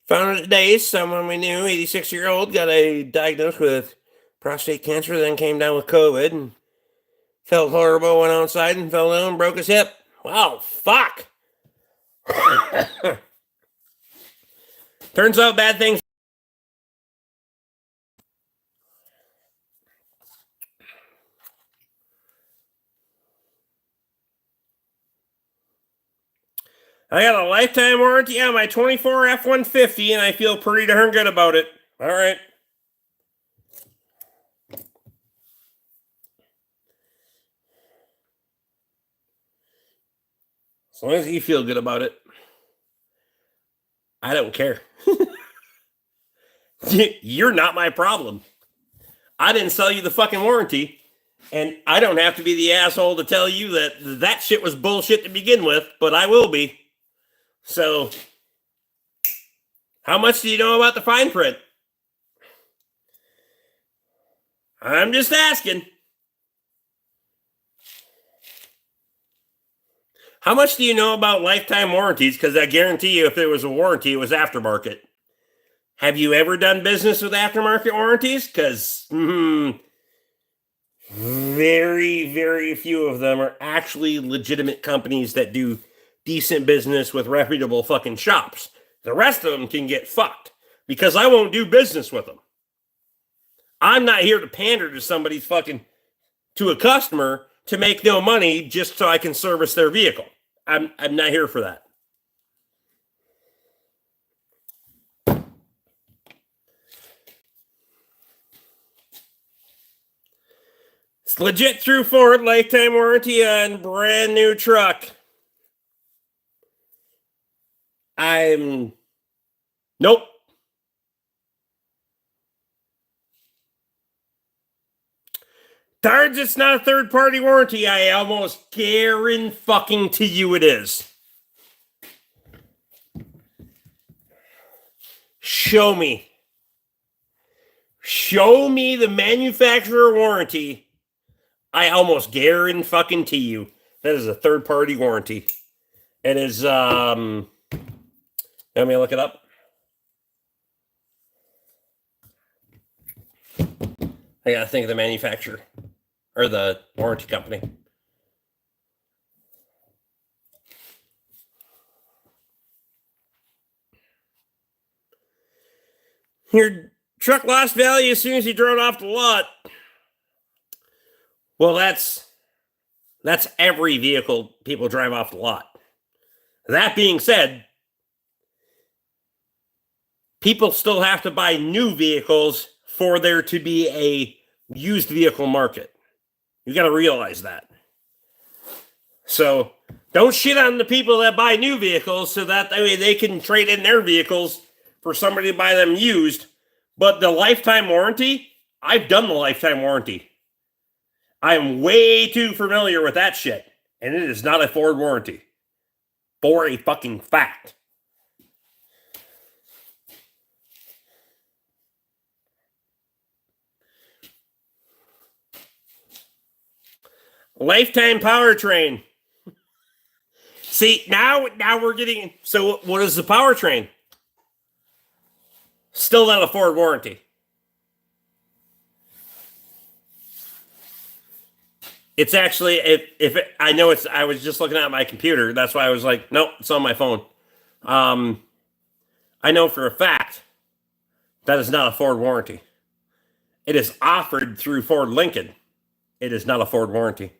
Found out today, someone we knew, 86-year-old, got diagnosed with prostate cancer, then came down with COVID and felt horrible, went outside and fell down, broke his hip. Wow, fuck. Turns out bad things. I got a lifetime warranty on my 24 F-150, and I feel pretty darn good about it. All right. As long as you feel good about it, I don't care. You're not my problem. I didn't sell you the fucking warranty, and I don't have to be the asshole to tell you that shit was bullshit to begin with, but I will be. So, how much do you know about the fine print? I'm just asking. How much do you know about lifetime warranties? Because I guarantee you, if there was a warranty, it was aftermarket. Have you ever done business with aftermarket warranties? Because very, very few of them are actually legitimate companies that do decent business with reputable fucking shops. The rest of them can get fucked because I won't do business with them. I'm not here to pander to somebody's fucking, to a customer to make no money just so I can service their vehicle. I'm not here for that. It's legit through Ford, lifetime warranty on brand new truck. Nope. Dards, it's not a third-party warranty. I almost guarantee you it is. Show me. Show me the manufacturer warranty. I almost guarantee you that is a third-party warranty. It is, let me look it up. I gotta think of the manufacturer or the warranty company. Your truck lost value as soon as you drove it off the lot. Well, that's every vehicle people drive off the lot. That being said, people still have to buy new vehicles for there to be a used vehicle market. You got to realize that. So don't shit on the people that buy new vehicles so that way they can trade in their vehicles for somebody to buy them used. But the lifetime warranty, I've done the lifetime warranty. I'm way too familiar with that shit. And it is not a Ford warranty. For a fucking fact. Lifetime powertrain. See, now we're getting... So what is the powertrain? Still not a Ford warranty. It's actually, I know it's, I was just looking at my computer. That's why I was like, nope, it's on my phone. I know for a fact that is not a Ford warranty. It is offered through Ford Lincoln. It is not a Ford warranty.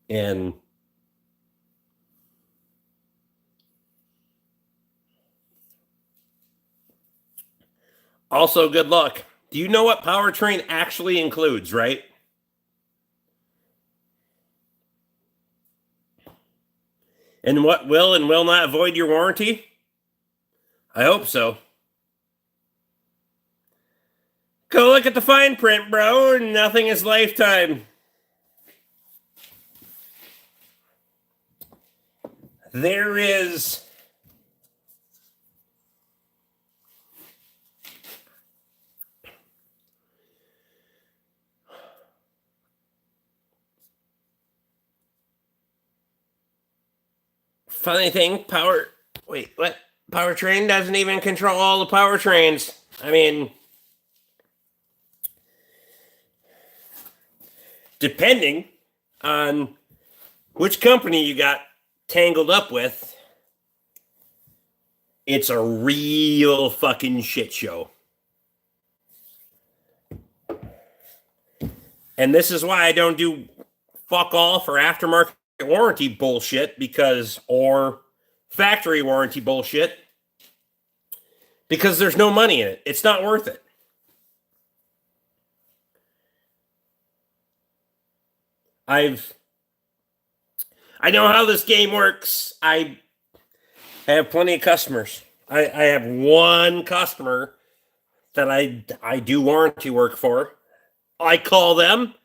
And also, good luck. Do you know what powertrain actually includes, right? And what will and will not void your warranty? I hope so. Go look at the fine print, bro. Nothing is lifetime. There is... Funny thing, what? Powertrain doesn't even control all the powertrains. I mean, depending on which company you got tangled up with, it's a real fucking shit show. And this is why I don't do fuck all for aftermarket warranty bullshit or factory warranty bullshit because there's no money in it. It's not worth it. I know how this game works. I have plenty of customers. I have one customer that I do warranty work for. I call them.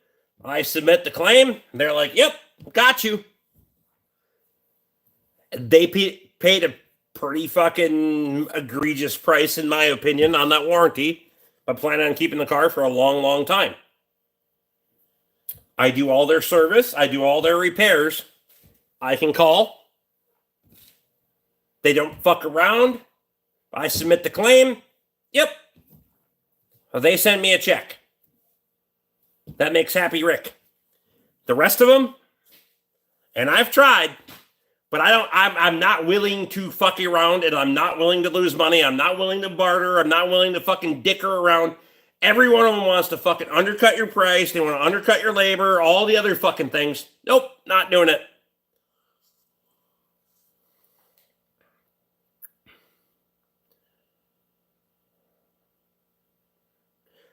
I submit the claim. They're like, yep, got you. They paid a pretty fucking egregious price, in my opinion, on that warranty, but plan on keeping the car for a long, long time. I do all their service. I do all their repairs. I can call. They don't fuck around. I submit the claim. Yep. They send me a check. That makes Happy Rick. The rest of them, and I've tried, but I'm not willing to fuck around, and I'm not willing to lose money. I'm not willing to barter. I'm not willing to fucking dicker around. Every one of them wants to fucking undercut your price. They want to undercut your labor, all the other fucking things. Nope, not doing it.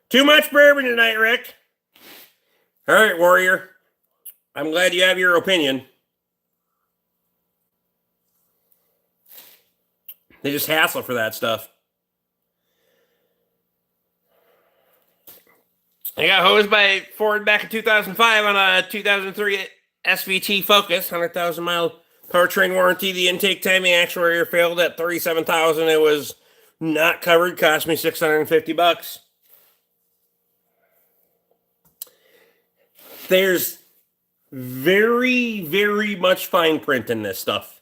Too much bourbon tonight, Rick. All right, Warrior. I'm glad you have your opinion. They just hassle for that stuff. I got hosed by Ford back in 2005 on a 2003 SVT Focus, 100,000 mile powertrain warranty. The intake timing actuator failed at 37,000. It was not covered. Cost me $650. There's very, very much fine print in this stuff.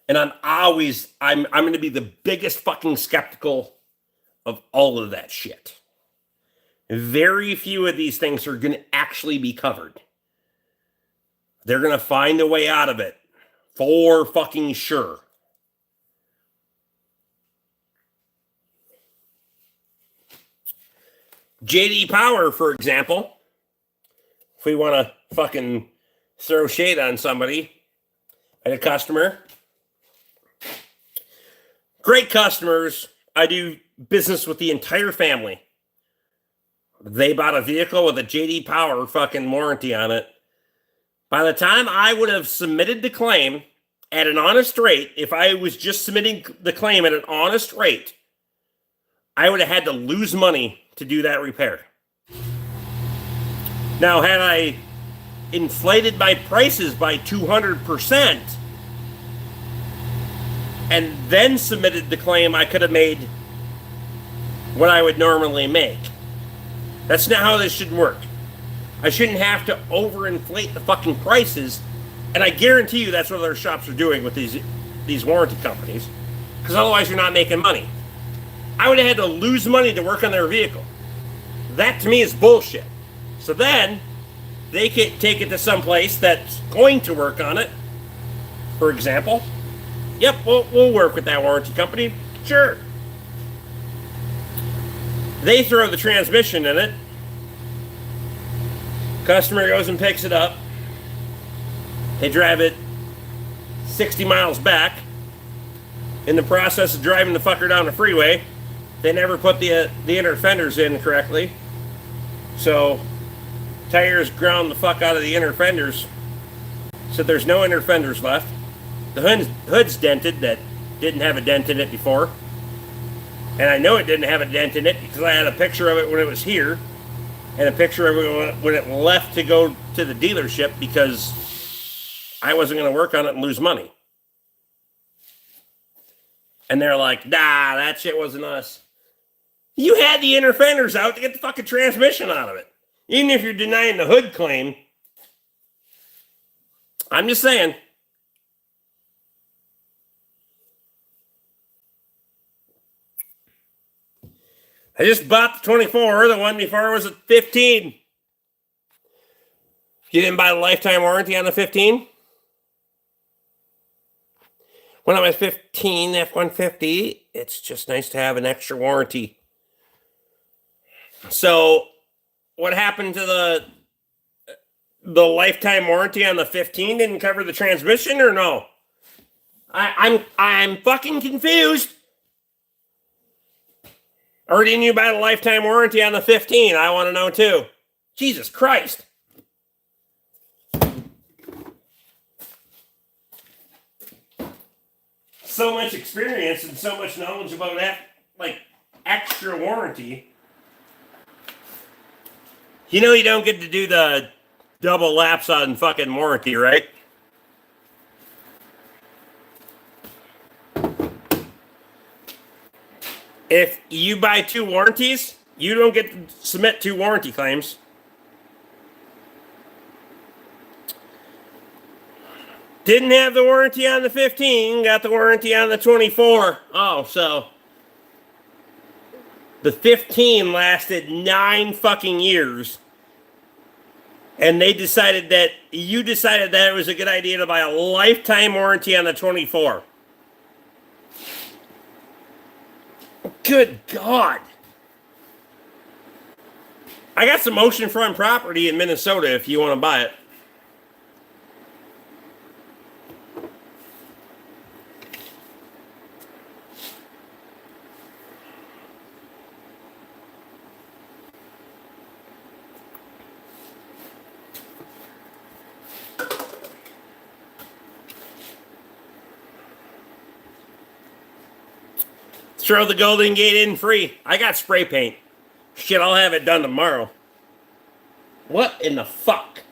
And I'm going to be the biggest fucking skeptical of all of that shit. Very few of these things are going to actually be covered. They're going to find a way out of it. For fucking sure. JD Power, for example, if we want to fucking throw shade on somebody, I had a customer. Great customers. I do business with the entire family. They bought a vehicle with a JD Power fucking warranty on it. By the time I would have submitted the claim at an honest rate, if I was just submitting the claim at an honest rate, I would have had to lose money to do that repair. Now, had I inflated my prices by 200% and then submitted the claim, I could have made what I would normally make. That's not how this should work. I shouldn't have to overinflate the fucking prices, and I guarantee you that's what other shops are doing with these warranty companies, because otherwise you're not making money. I would have had to lose money to work on their vehicle. That to me is bullshit. So then they can take it to some place that's going to work on it. For example, yep, we'll work with that warranty company. Sure. They throw the transmission in it. Customer goes and picks it up. They drive it 60 miles back. In the process of driving the fucker down the freeway, they never put the inner fenders in correctly. So tires ground the fuck out of the inner fenders. So there's no inner fenders left. The hood's dented that didn't have a dent in it before. And I know it didn't have a dent in it because I had a picture of it when it was here. And a picture of it when it left to go to the dealership because I wasn't going to work on it and lose money. And they're like, nah, that shit wasn't us. You had the inner fenders out to get the fucking transmission out of it. Even if you're denying the hood claim. I'm just saying. I just bought the 24. The one before was at 15. You didn't buy the lifetime warranty on the 15? When I was 15, F-150, it's just nice to have an extra warranty. So, what happened to the lifetime warranty on the 15? Didn't cover the transmission or no? I'm fucking confused. Or didn't you buy the lifetime warranty on the 15? I want to know too. Jesus Christ. So much experience and so much knowledge about that, like, extra warranty. You know you don't get to do the double laps on fucking warranty, right? If you buy 2 warranties, you don't get to submit 2 warranty claims. Didn't have the warranty on the 15, got the warranty on the 24. Oh, so the 15 lasted 9 fucking years. And they decided that, you decided that it was a good idea to buy a lifetime warranty on the 24. Good God. I got some oceanfront property in Minnesota if you want to buy it. Throw the Golden Gate in free. I got spray paint. Shit, I'll have it done tomorrow. What in the fuck?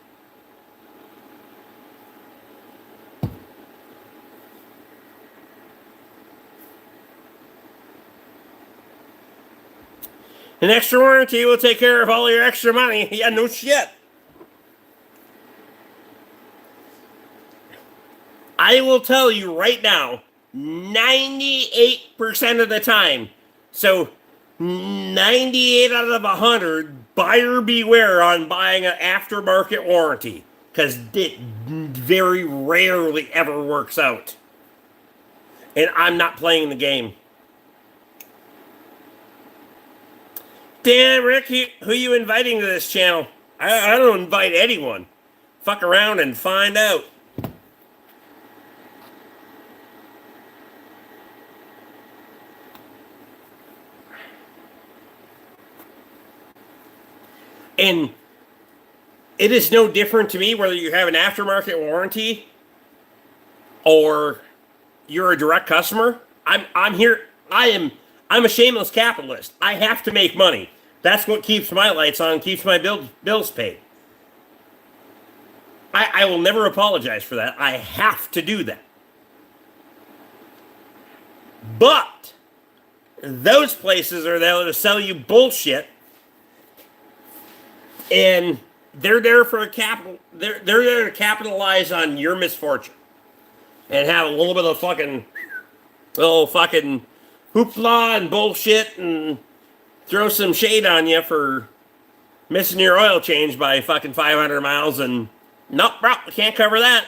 An extra warranty will take care of all your extra money. Yeah, no shit. I will tell you right now, 98% of the time, so 98 out of 100, buyer beware on buying an aftermarket warranty, because it very rarely ever works out. And I'm not playing the game. Damn, Rick, who you inviting to this channel? I don't invite anyone. Fuck around and find out. And it is no different to me whether you have an aftermarket warranty or you're a direct customer. I'm here. I'm a shameless capitalist. I have to make money. That's what keeps my lights on, keeps my bills paid. I will never apologize for that. I have to do that. But those places are there to sell you bullshit. And they're there for a capital. They're there to capitalize on your misfortune, and have a little bit of little fucking hoopla and bullshit, and throw some shade on you for missing your oil change by fucking 500 miles. And nope, bro, I can't cover that.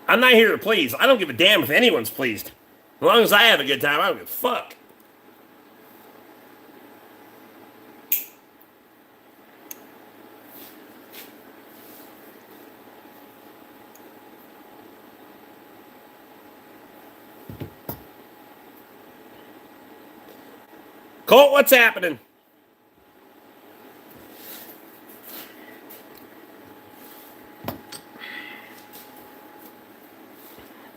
I'm not here to please. I don't give a damn if anyone's pleased. As long as I have a good time, I don't give a fuck. Colt, what's happening?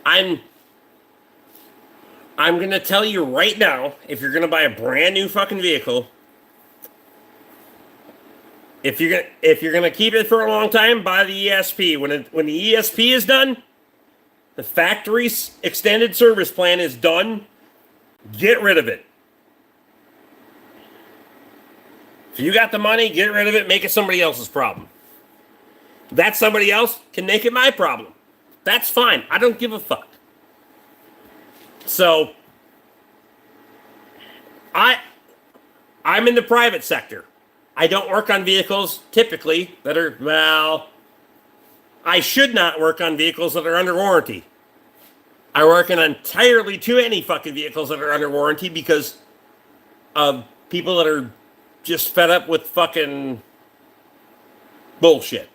I'm going to tell you right now, if you're going to buy a brand new fucking vehicle, if you're going to keep it for a long time, buy the ESP. When the ESP is done, the factory's extended service plan is done, get rid of it. If you got the money, get rid of it, make it somebody else's problem. That somebody else can make it my problem. That's fine. I don't give a fuck. So, I'm in the private sector. I don't work on vehicles, typically, that are, well, I should not work on vehicles that are under warranty. I work on entirely too many fucking vehicles that are under warranty because of people that are just fed up with fucking bullshit.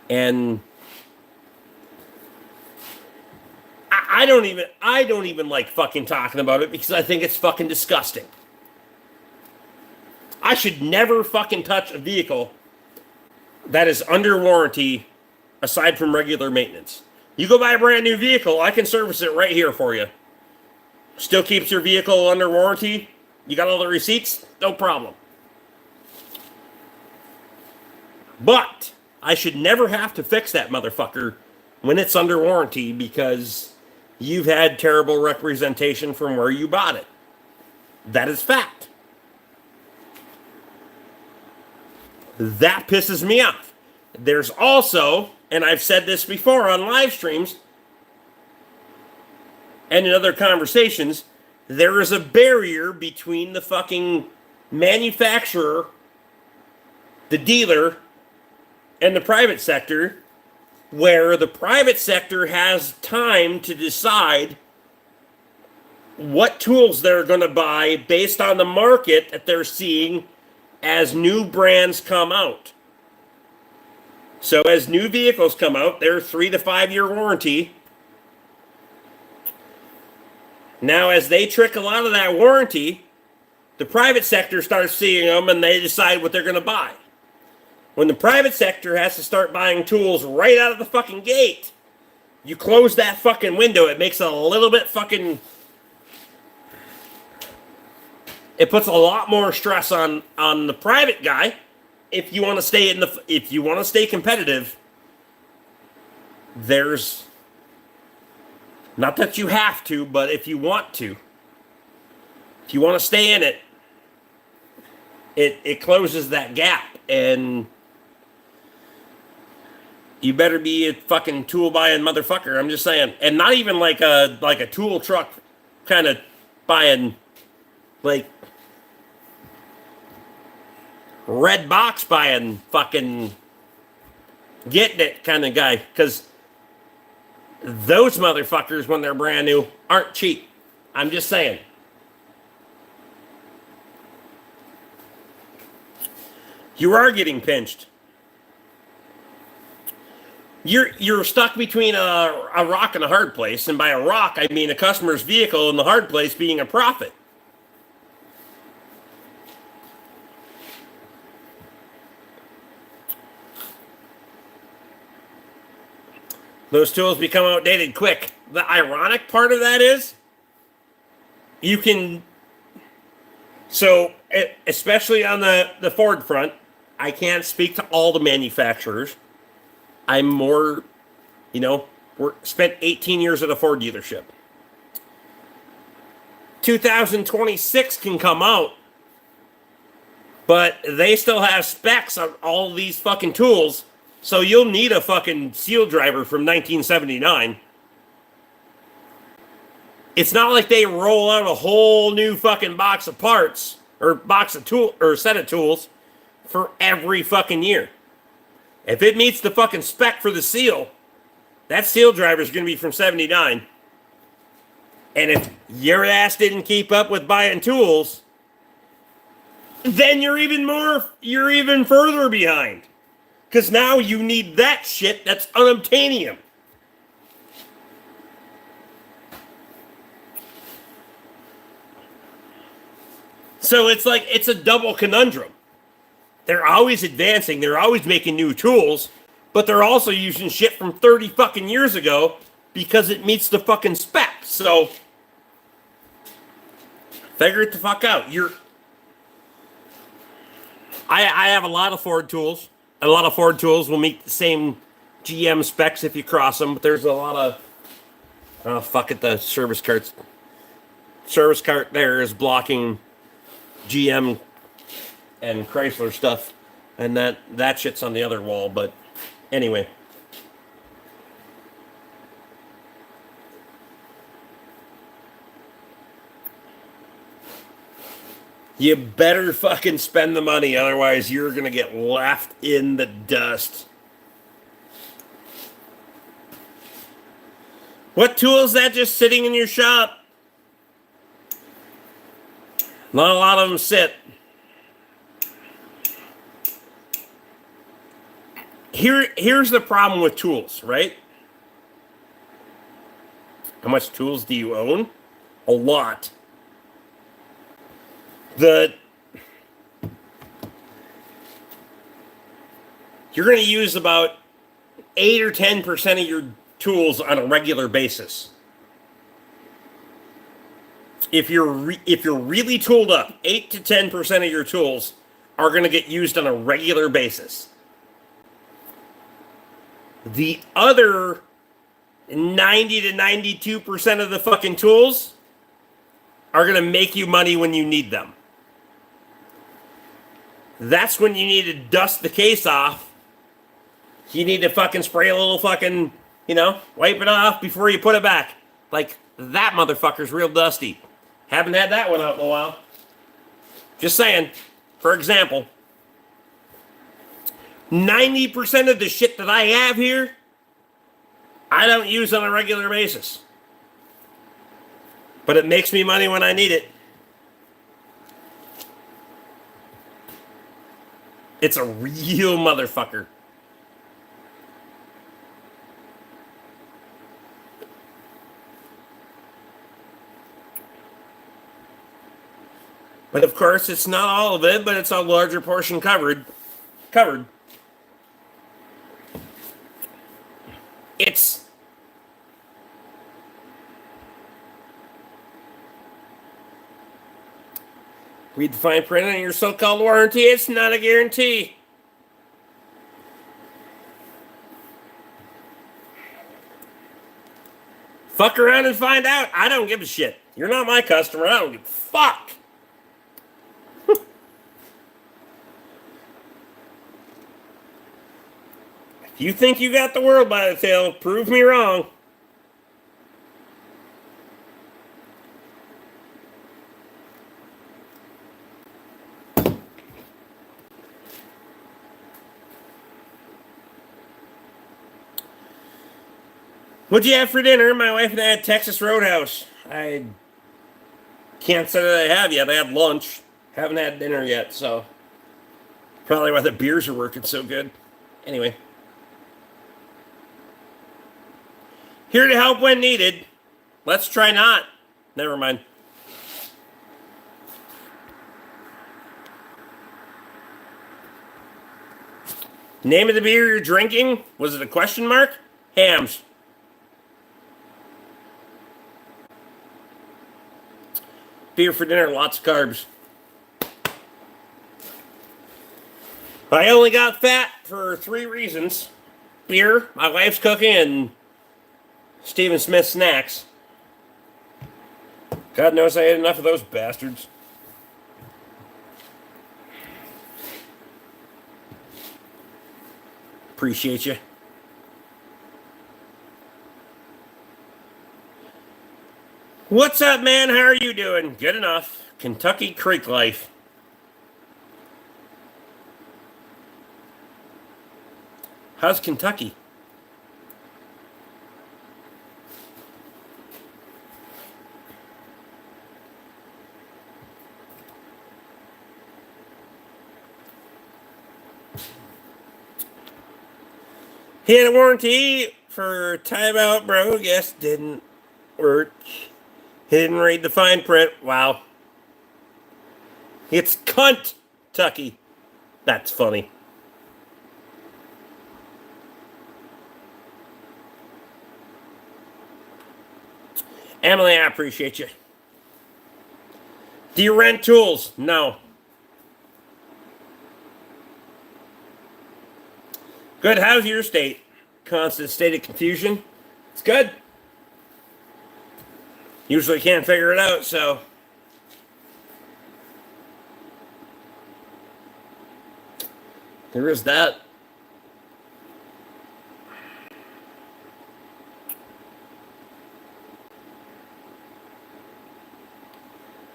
And I don't even like fucking talking about it because I think it's fucking disgusting. I should never fucking touch a vehicle that is under warranty aside from regular maintenance. You go buy a brand new vehicle, I can service it right here for you. Still keeps your vehicle under warranty. You got all the receipts? No problem. But I should never have to fix that motherfucker when it's under warranty because you've had terrible representation from where you bought it. That is fact. That pisses me off. There's also, and I've said this before on live streams and in other conversations, there is a barrier between the fucking manufacturer, the dealer, and the private sector, where the private sector has time to decide what tools they're going to buy based on the market that they're seeing as new brands come out. So as new vehicles come out, they're 3 to 5 year warranty. Now, as they trickle out of that warranty, the private sector starts seeing them and they decide what they're going to buy. When the private sector has to start buying tools right out of the fucking gate, you close that fucking window. It makes a little bit fucking... It puts a lot more stress on the private guy. If you want to stay if you want to stay competitive, there's... Not that you have to, but if you want to. If you want to stay in it, it closes that gap. And you better be a fucking tool buying motherfucker. I'm just saying. And not even like a tool truck kind of buying, like red box buying, fucking getting it kind of guy. Because those motherfuckers, when they're brand new, aren't cheap. I'm just saying. You are getting pinched. You're stuck between a rock and a hard place. And by a rock, I mean a customer's vehicle, and the hard place being a profit. Those tools become outdated quick. The ironic part of that is, you can... So, especially on the Ford front, I can't speak to all the manufacturers. I'm more, spent 18 years at a Ford dealership. 2026 can come out, but they still have specs on all these fucking tools, so you'll need a fucking seal driver from 1979. It's not like they roll out a whole new fucking box of parts or box of tool or set of tools for every fucking year. If it meets the fucking spec for the seal, that seal driver is going to be from 79. And if your ass didn't keep up with buying tools, then you're even further behind. Because now you need that shit that's unobtainium. So it's a double conundrum. They're always advancing, they're always making new tools, but they're also using shit from 30 fucking years ago because it meets the fucking spec. So figure it the fuck out. I have a lot of Ford tools. A lot of Ford tools will meet the same GM specs if you cross them, but there's a lot of the service cart there is blocking GM and Chrysler stuff, and that shit's on the other wall. But anyway, you better fucking spend the money, otherwise you're gonna get left in the dust. What tool is that just sitting in your shop? Not a lot of them sit. Here's the problem with tools, right? How much tools do you own? A lot. You're going to use about 8 or 10% of your tools on a regular basis. If you're really tooled up, 8 to 10% of your tools are going to get used on a regular basis. The other 90 to 92% of the fucking tools are going to make you money when you need them. That's when you need to dust the case off. You need to fucking spray a little fucking, wipe it off before you put it back. Like, that motherfucker's real dusty. Haven't had that one out in a while. Just saying. For example, 90% of the shit that I have here, I don't use on a regular basis. But it makes me money when I need it. It's a real motherfucker. But of course, it's not all of it, but it's a larger portion covered. It's read the fine print on your so-called warranty. It's not a guarantee. Fuck around and find out. I don't give a shit. You're not my customer. I don't give a fuck. If you think you got the world by the tail, prove me wrong. What'd you have for dinner? My wife and I had Texas Roadhouse. I can't say that I have yet. I had lunch. Haven't had dinner yet, so probably why the beers are working so good. Anyway. Here to help when needed. Let's try not. Never mind. Name of the beer you're drinking? Was it a question mark? Hams. Beer for dinner, lots of carbs. I only got fat for 3 reasons. Beer, my wife's cooking, and Stephen Smith snacks. God knows I ate enough of those bastards. Appreciate you. What's up, man? How are you doing? Good enough. Kentucky Creek life. How's Kentucky? He had a warranty for timeout, bro. Guess didn't work. He didn't read the fine print. Wow. It's Kentucky. That's funny. Emily, I appreciate you. Do you rent tools? No. Good. How's your state? Constant state of confusion? It's good. Usually can't figure it out, so. There is that.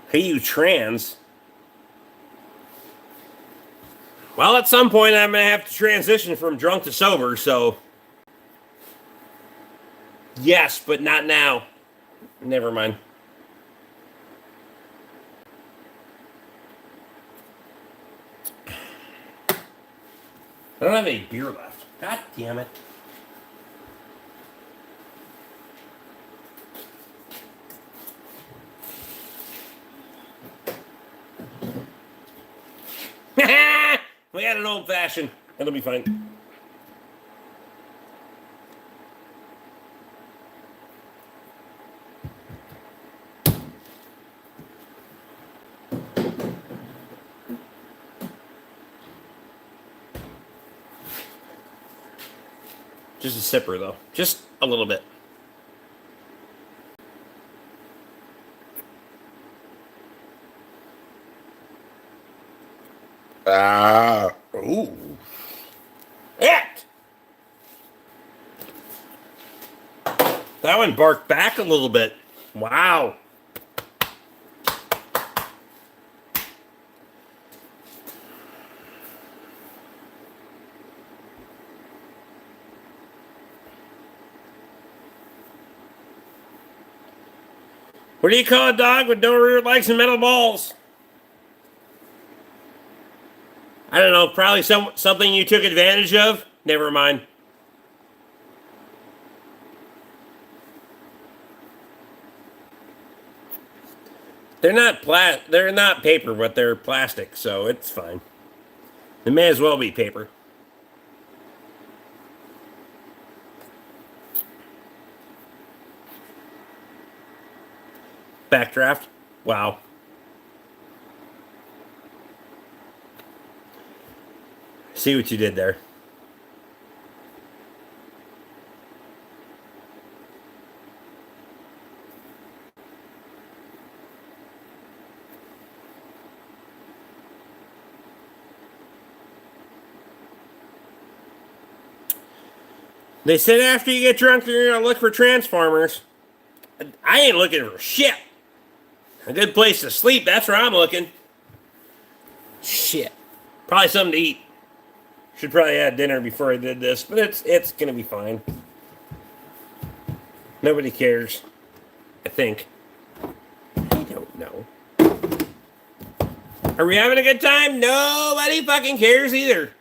Hey, you trans. Well, at some point I'm going to have to transition from drunk to sober, so. Yes, but not now. Never mind. I don't have any beer left. God damn it. We got an old fashioned. It'll be fine. Just a sipper, though. Just a little bit. Ooh. It! That one barked back a little bit. Wow. What do you call a dog with no rear legs and metal balls? I don't know. Probably something you took advantage of. Never mind. They're not paper, but they're plastic, so it's fine. It may as well be paper. Backdraft. Wow. See what you did there. They said after you get drunk, you're going to look for Transformers. I ain't looking for shit. A good place to sleep, that's where I'm looking. Shit. Probably something to eat. Should probably have dinner before I did this, but it's going to be fine. Nobody cares. I think. I don't know. Are we having a good time? Nobody fucking cares either.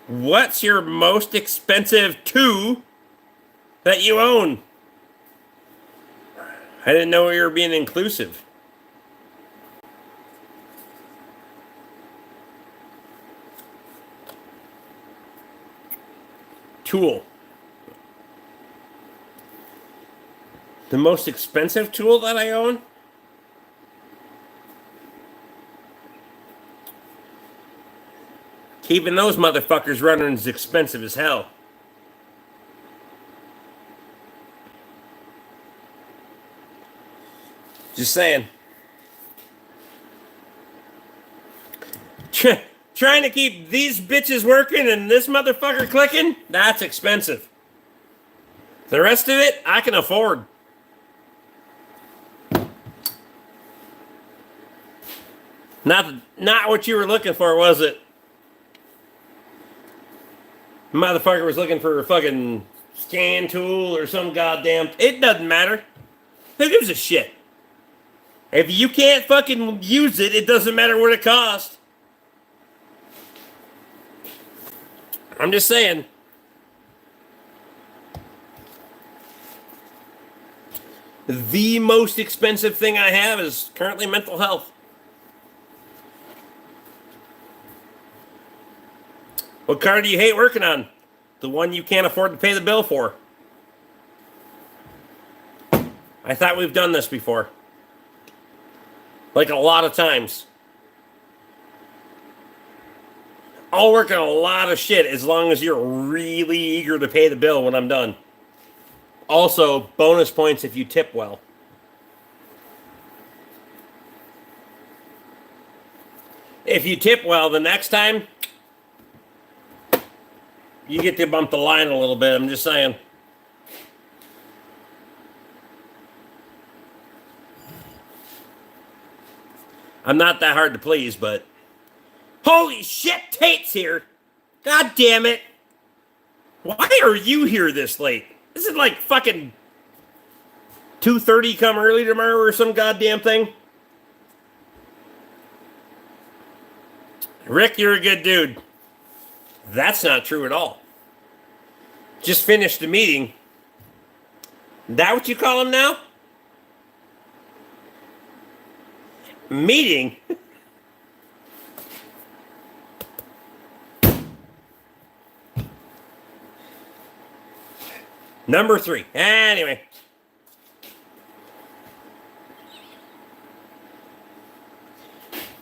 What's your most expensive tool that you own? I didn't know you were being inclusive. Tool. The most expensive tool that I own? Keeping those motherfuckers running is expensive as hell. Just saying. Trying to keep these bitches working and this motherfucker clicking? That's expensive. The rest of it, I can afford. Not what you were looking for, was it? Motherfucker was looking for a fucking scan tool or some goddamn... It doesn't matter. Who gives a shit? If you can't fucking use it, it doesn't matter what it costs. I'm just saying. The most expensive thing I have is currently mental health. What car do you hate working on? The one you can't afford to pay the bill for. I thought we've done this before. Like a lot of times. I'll work on a lot of shit as long as you're really eager to pay the bill when I'm done. Also, bonus points if you tip well. If you tip well, the next time, you get to bump the line a little bit. I'm just saying. I'm not that hard to please, but... Holy shit, Tate's here! God damn it! Why are you here this late? Is it like fucking 2:30 come early tomorrow or some goddamn thing? Rick, you're a good dude. That's not true at all. Just finished the meeting. That what you call him now? Meeting? Number 3. Anyway.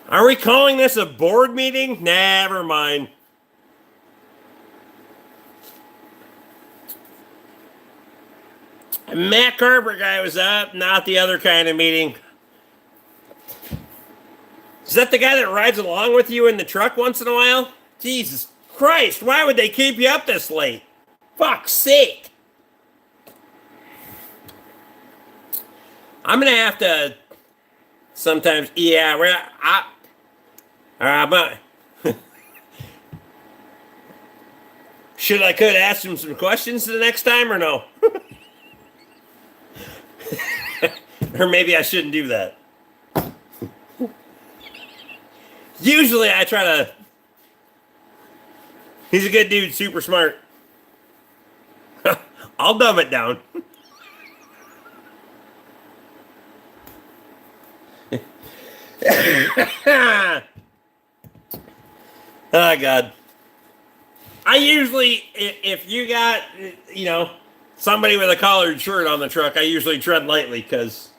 Are we calling this a board meeting? Never mind. Matt Carper guy was up, not the other kind of meeting. Is that the guy that rides along with you in the truck once in a while? Jesus Christ, why would they keep you up this late? Fuck's sake. I'm gonna have to sometimes, yeah, but could ask him some questions the next time or no? Or maybe I shouldn't do that. Usually I try to. He's a good dude, super smart. I'll dumb it down. Oh, God. I usually, if you got, somebody with a collared shirt on the truck, I usually tread lightly because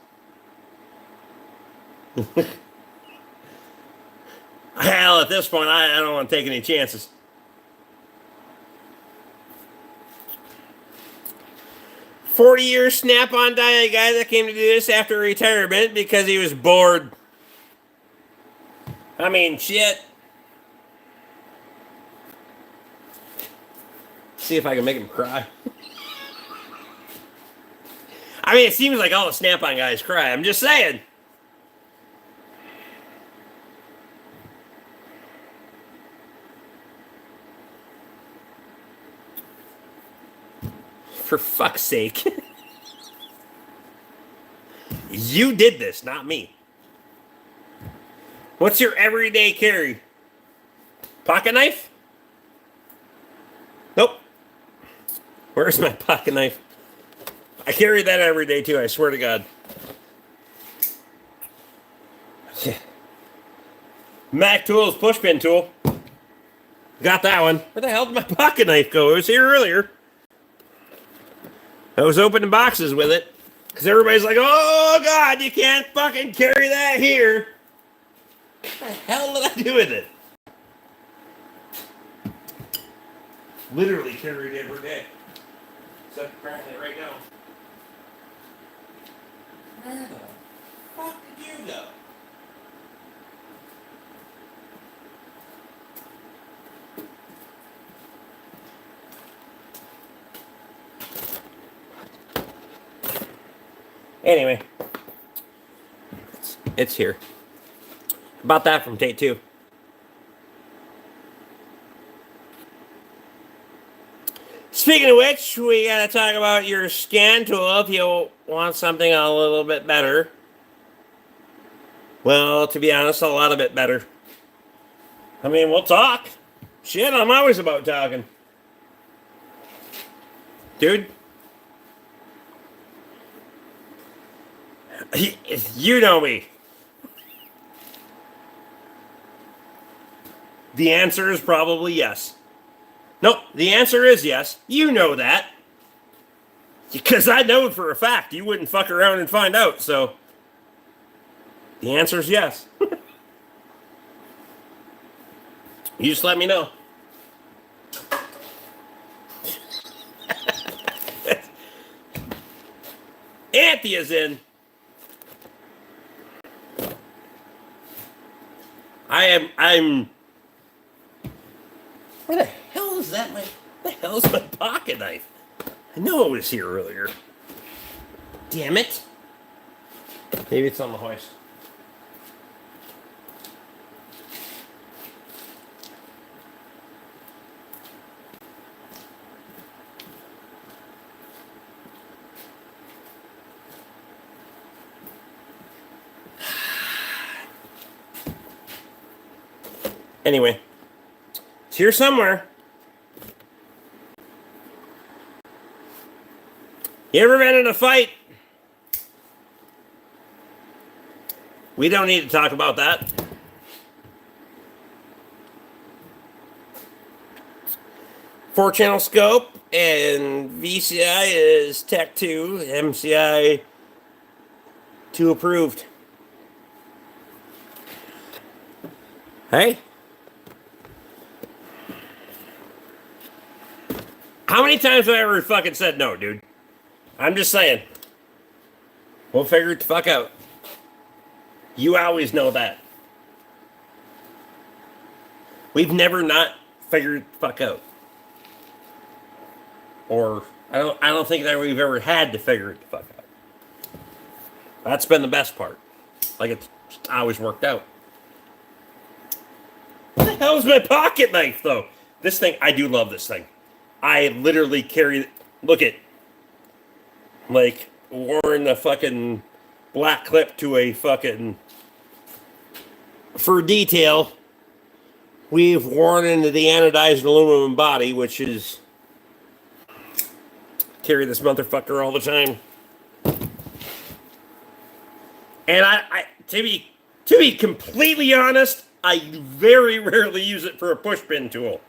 hell, at this point, I don't want to take any chances. "40-year Snap-on diet guy that came to do this after retirement because he was bored." I mean, shit. See if I can make him cry. I mean, it seems like all the Snap-on guys cry. I'm just saying. For fuck's sake. You did this, not me. What's your everyday carry? Pocket knife? Nope. Where's my pocket knife? I carry that every day too, I swear to God. Yeah. Mac Tools pushpin tool. Got that one. Where the hell did my pocket knife go? It was here earlier. I was opening boxes with it. Because everybody's like, oh God, you can't fucking carry that here. What the hell did I do with it? Literally carry it every day. Except apparently right now. Where the fuck did you go? Anyway, it's here. About that from take 2. Speaking of which, we gotta talk about your scan tool if you want something a little bit better. Well, to be honest, a lot of bit better. I mean, we'll talk. Shit, I'm always about talking. Dude. You know me. The answer is probably yes. Nope, the answer is yes. You know that. Because I know for a fact you wouldn't fuck around and find out, so the answer is yes. You just let me know. Anthea's in. I'm. Where the hell is that? Where the hell is my pocket knife? I know it was here earlier. Damn it. Maybe it's on the hoist. Anyway, it's here somewhere. You ever been in a fight? We don't need to talk about that. Four-channel scope and VCI is Tech 2, MCI 2 approved. Hey. How many times have I ever fucking said no, dude? I'm just saying. We'll figure it the fuck out. You always know that. We've never not figured it the fuck out. Or I don't think that we've ever had to figure it the fuck out. That's been the best part. Like it's always worked out. What the hell is my pocket knife though? This thing, I do love this thing. I literally carry, look at, like, worn a fucking black clip to a fucking, for detail, we've worn into the anodized aluminum body, which is, carry this motherfucker all the time. And I to be completely honest, I very rarely use it for a push pin tool.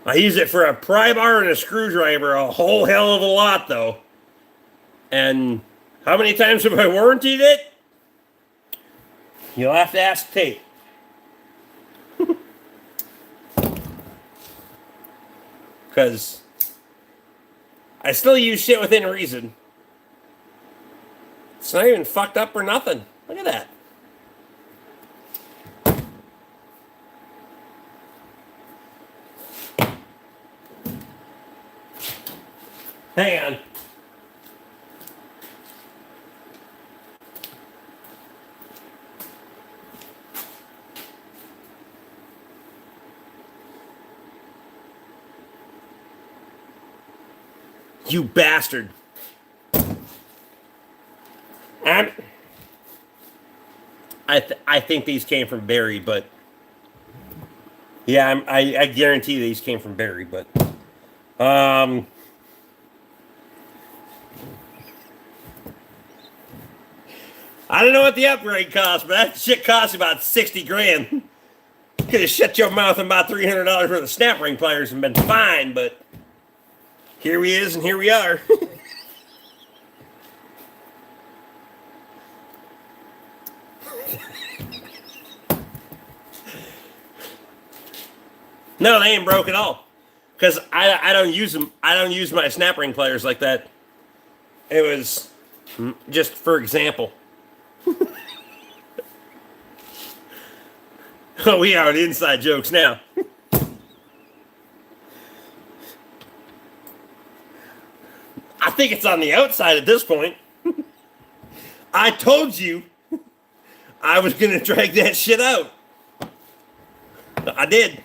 I use it for a pry bar and a screwdriver a whole hell of a lot, though. And how many times have I warrantied it? You'll have to ask Tate. Because I still use shit within reason. It's not even fucked up or nothing. Look at that. Hang on. You bastard. I think these came from Barry, but yeah, I guarantee these came from Barry, but I don't know what the upgrade cost, but that shit cost about 60 grand. Could have shut your mouth and bought $300 worth of snap ring pliers and been fine, but here we is and here we are. No, they ain't broke at all. Because I don't use them. I don't use my snap ring pliers like that. It was just for example. Oh, we are the inside jokes now. I think it's on the outside at this point. I told you I was going to drag that shit out. I did.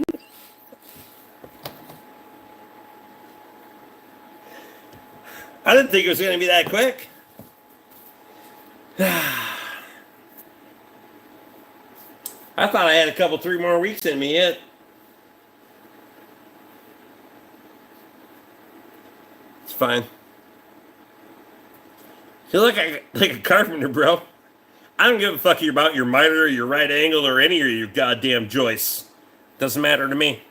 I didn't think it was going to be that quick. I thought I had 3 more weeks in me yet. It's fine. You look like a carpenter, bro. I don't give a fuck about your miter, your right angle, or any of your goddamn joists. Doesn't matter to me.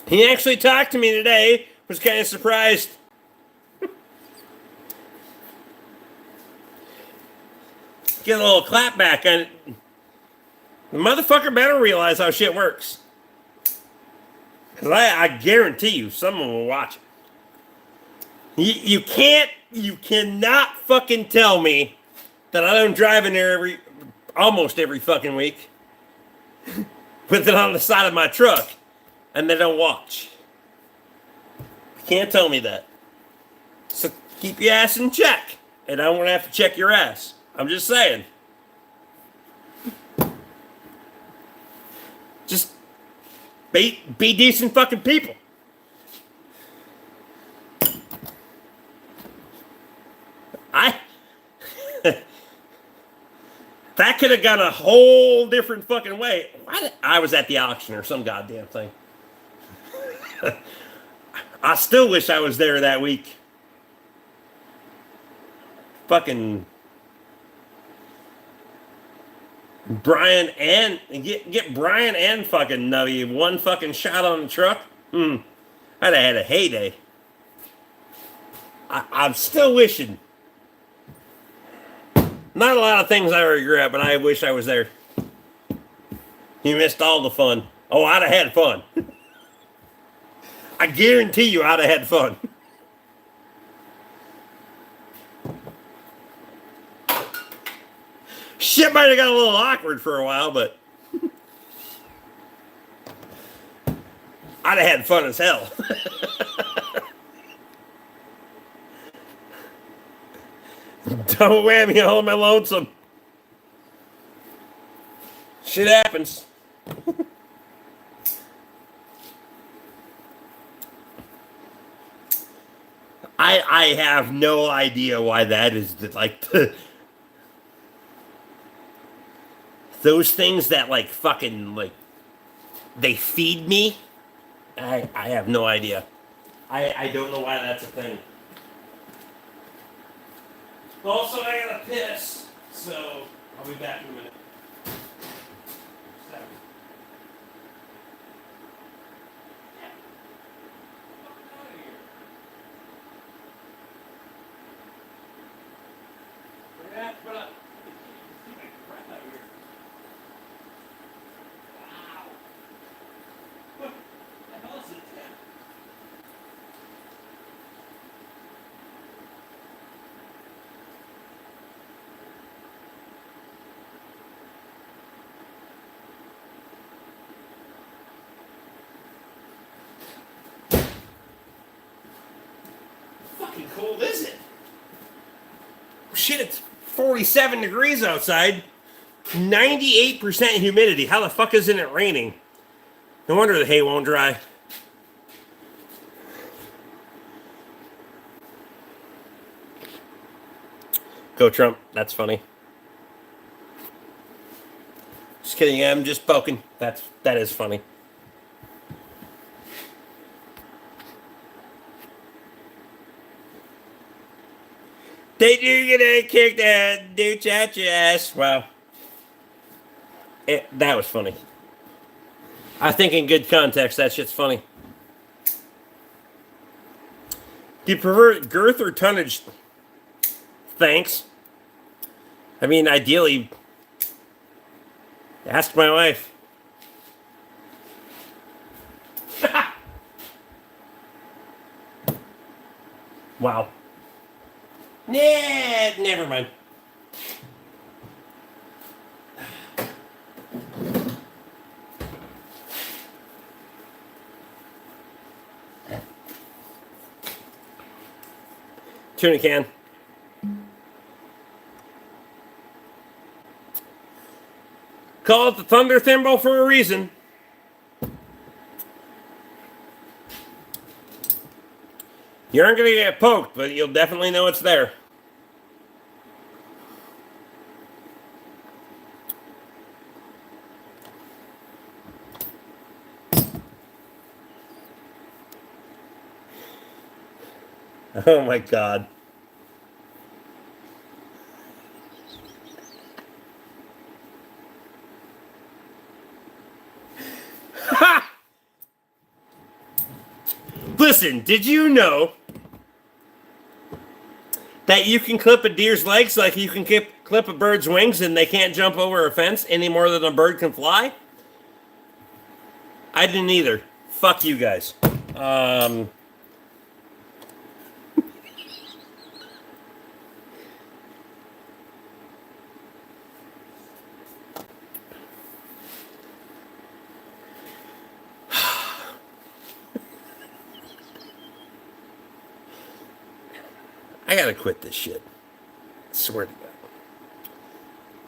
He actually talked to me today. Was kind of surprised. Get a little clap back on it. The motherfucker better realize how shit works. Because I guarantee you someone will watch it. You cannot fucking tell me that I don't drive in there almost every fucking week. With it on the side of my truck. And they don't watch. You can't tell me that. So keep your ass in check. And I don't want to have to check your ass. I'm just saying. Just be decent fucking people. That could have gone a whole different fucking way. I was at the auction or some goddamn thing. I still wish I was there that week. Fucking Brian and get Brian and fucking Nubby one fucking shot on the truck. I'd have had a heyday. I'm still wishing. Not a lot of things I regret, but I wish I was there. You missed all the fun. Oh, I'd have had fun. I guarantee you I'd have had fun. Shit might have got a little awkward for a while, but I'd have had fun as hell. Don't whammy all my lonesome. Shit happens. I have no idea why that is like those things that like fucking like they feed me. I have no idea. I don't know why that's a thing. Also, I gotta piss, so I'll be back in a minute. Cold is it? Shit, it's 47 degrees outside. 98% humidity. How the fuck isn't it raining? No wonder the hay won't dry. Go Trump. That's funny. Just kidding. I'm just poking. That is funny. They do get a kick that do chat your ass. Wow. That was funny. I think in good context, that shit's funny. Do you prefer girth or tonnage? Thanks. I mean, ideally, ask my wife. Wow. Nah, never mind. Tuna can. Call it the thunder thimble for a reason. You aren't going to get poked, but you'll definitely know it's there. Oh my God. Listen, did you know that you can clip a deer's legs like you can clip a bird's wings and they can't jump over a fence any more than a bird can fly? I didn't either. Fuck you guys. I gotta quit this shit. I swear to God.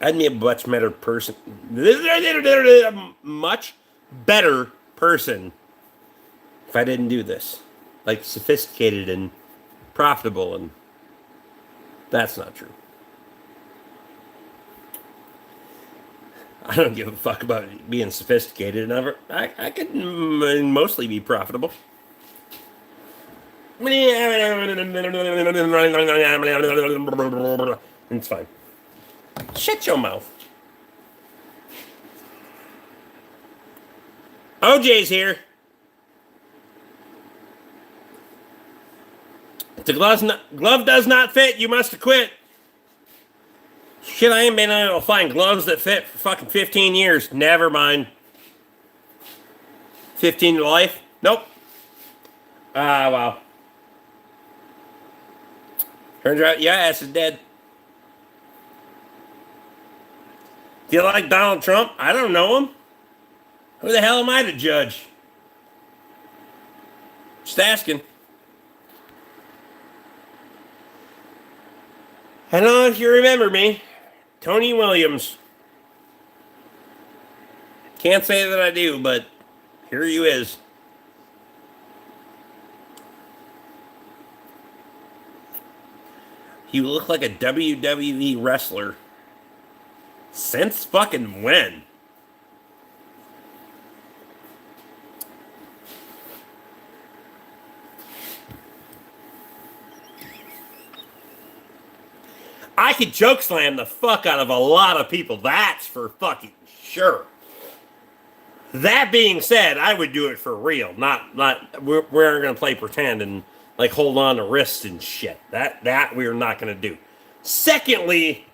I'd be a much better person. Much better person if I didn't do this. Like sophisticated and profitable, and that's not true. I don't give a fuck about being sophisticated. I could mostly be profitable. It's fine. Shut your mouth. OJ's here. If the glove does not fit, you must quit. Shit, I ain't been able to find gloves that fit for fucking 15 years. Never mind. 15 to life? Nope. Ah, wow. Turns out your ass is dead. Do you like Donald Trump? I don't know him. Who the hell am I to judge? Just asking. I don't know if you remember me. Tony Williams. Can't say that I do, but here you is. You look like a WWE wrestler. Since fucking when? I could choke slam the fuck out of a lot of people. That's for fucking sure. That being said, I would do it for real. Not we aren't gonna play pretend and like hold on to wrists and shit. That we're not gonna do. Secondly,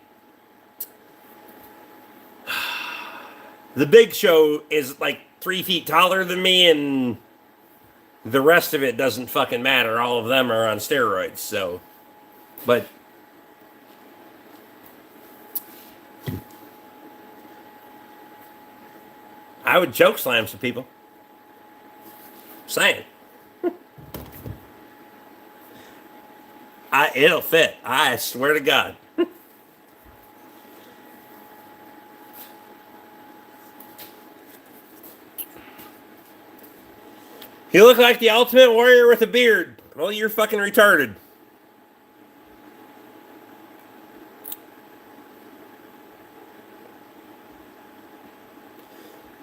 the Big Show is like 3 feet taller than me, and the rest of it doesn't fucking matter. All of them are on steroids. So, but I would choke slam some people. Saying. It'll fit. I swear to God. You look like the Ultimate Warrior with a beard. Well, you're fucking retarded.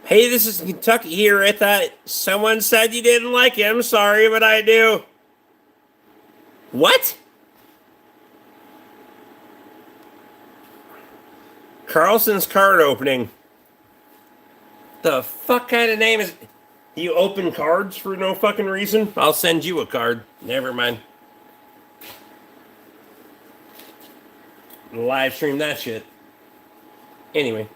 Hey, this is Kentucky here. I thought someone said you didn't like him. Sorry, but I do. What? Carlson's card opening. The fuck kind of name is... You open cards for no fucking reason? I'll send you a card. Never mind. Live stream that shit. Anyway.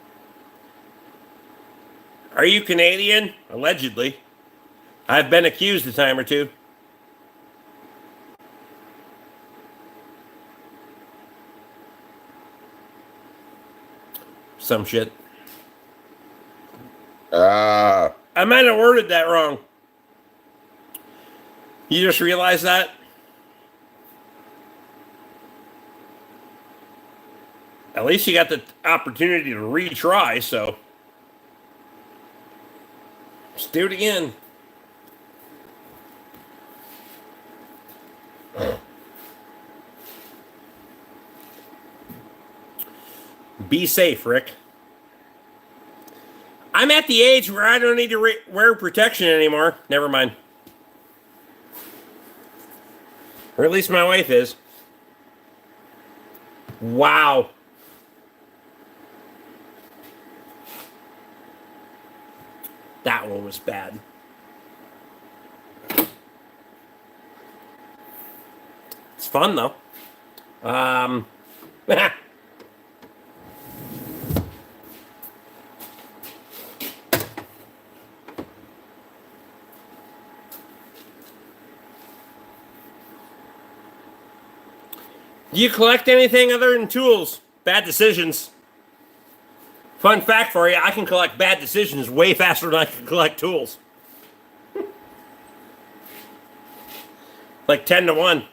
Are you Canadian? Allegedly. I've been accused a time or two. Some shit. I might have worded that wrong. You just realized that? At least you got the opportunity to retry, so... Let's do it again. Be safe, Rick. I'm at the age where I don't need to wear protection anymore. Never mind. Or at least my wife is. Wow. That one was bad. It's fun, though. Do you collect anything other than tools? Bad decisions. Fun fact for you, I can collect bad decisions way faster than I can collect tools. Like 10 to 1.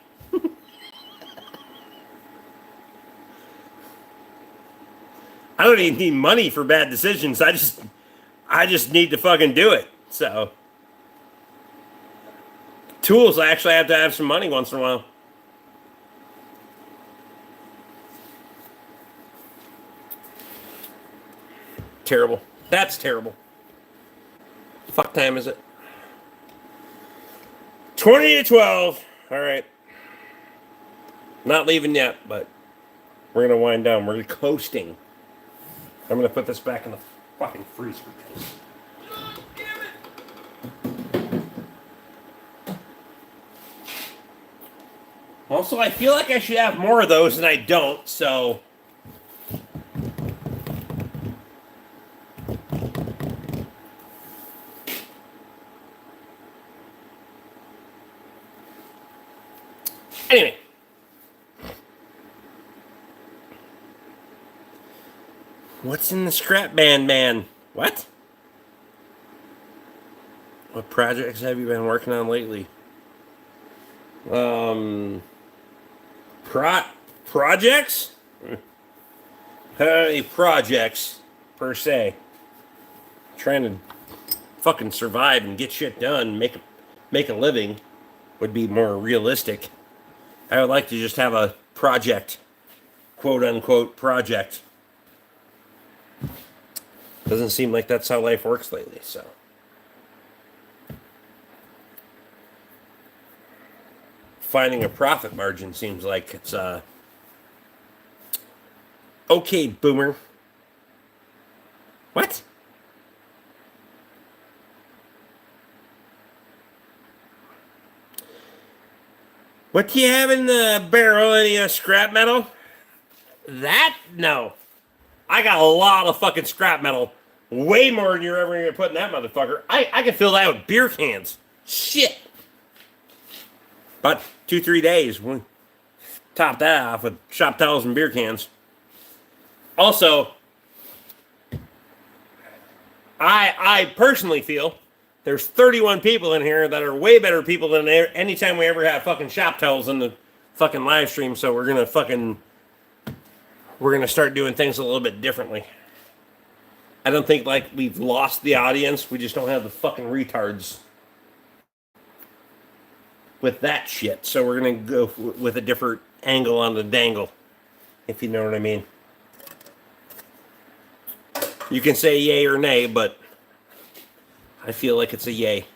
I don't even need money for bad decisions. I just need to fucking do it. So tools, I actually have to have some money once in a while. Terrible. That's terrible. Fuck time is it? 20 to 12. All right. Not leaving yet, but we're going to wind down. We're coasting. I'm going to put this back in the fucking freezer. Oh, damn it. Also, I feel like I should have more of those, and I don't, so... What's in the scrap band, man? What? What projects have you been working on lately? Um, pro projects? Projects per se. Trying to fucking survive and get shit done, make a living would be more realistic. I would like to just have a project, quote unquote project. Doesn't seem like that's how life works lately, so. Finding a profit margin seems like it's okay, boomer. What? What do you have in the barrel? Any scrap metal? That? No. I got a lot of fucking scrap metal. Way more than you're ever gonna put in that motherfucker. I can fill that with beer cans. Shit. But 2-3 days, we top that off with shop towels and beer cans. Also, I personally feel there's 31 people in here that are way better people than any time we ever have fucking shop towels in the fucking live stream. So we're gonna start doing things a little bit differently. I don't think like we've lost the audience. We just don't have the fucking retards with that shit. So we're gonna go with a different angle on the dangle, if you know what I mean. You can say yay or nay, but I feel like it's a yay.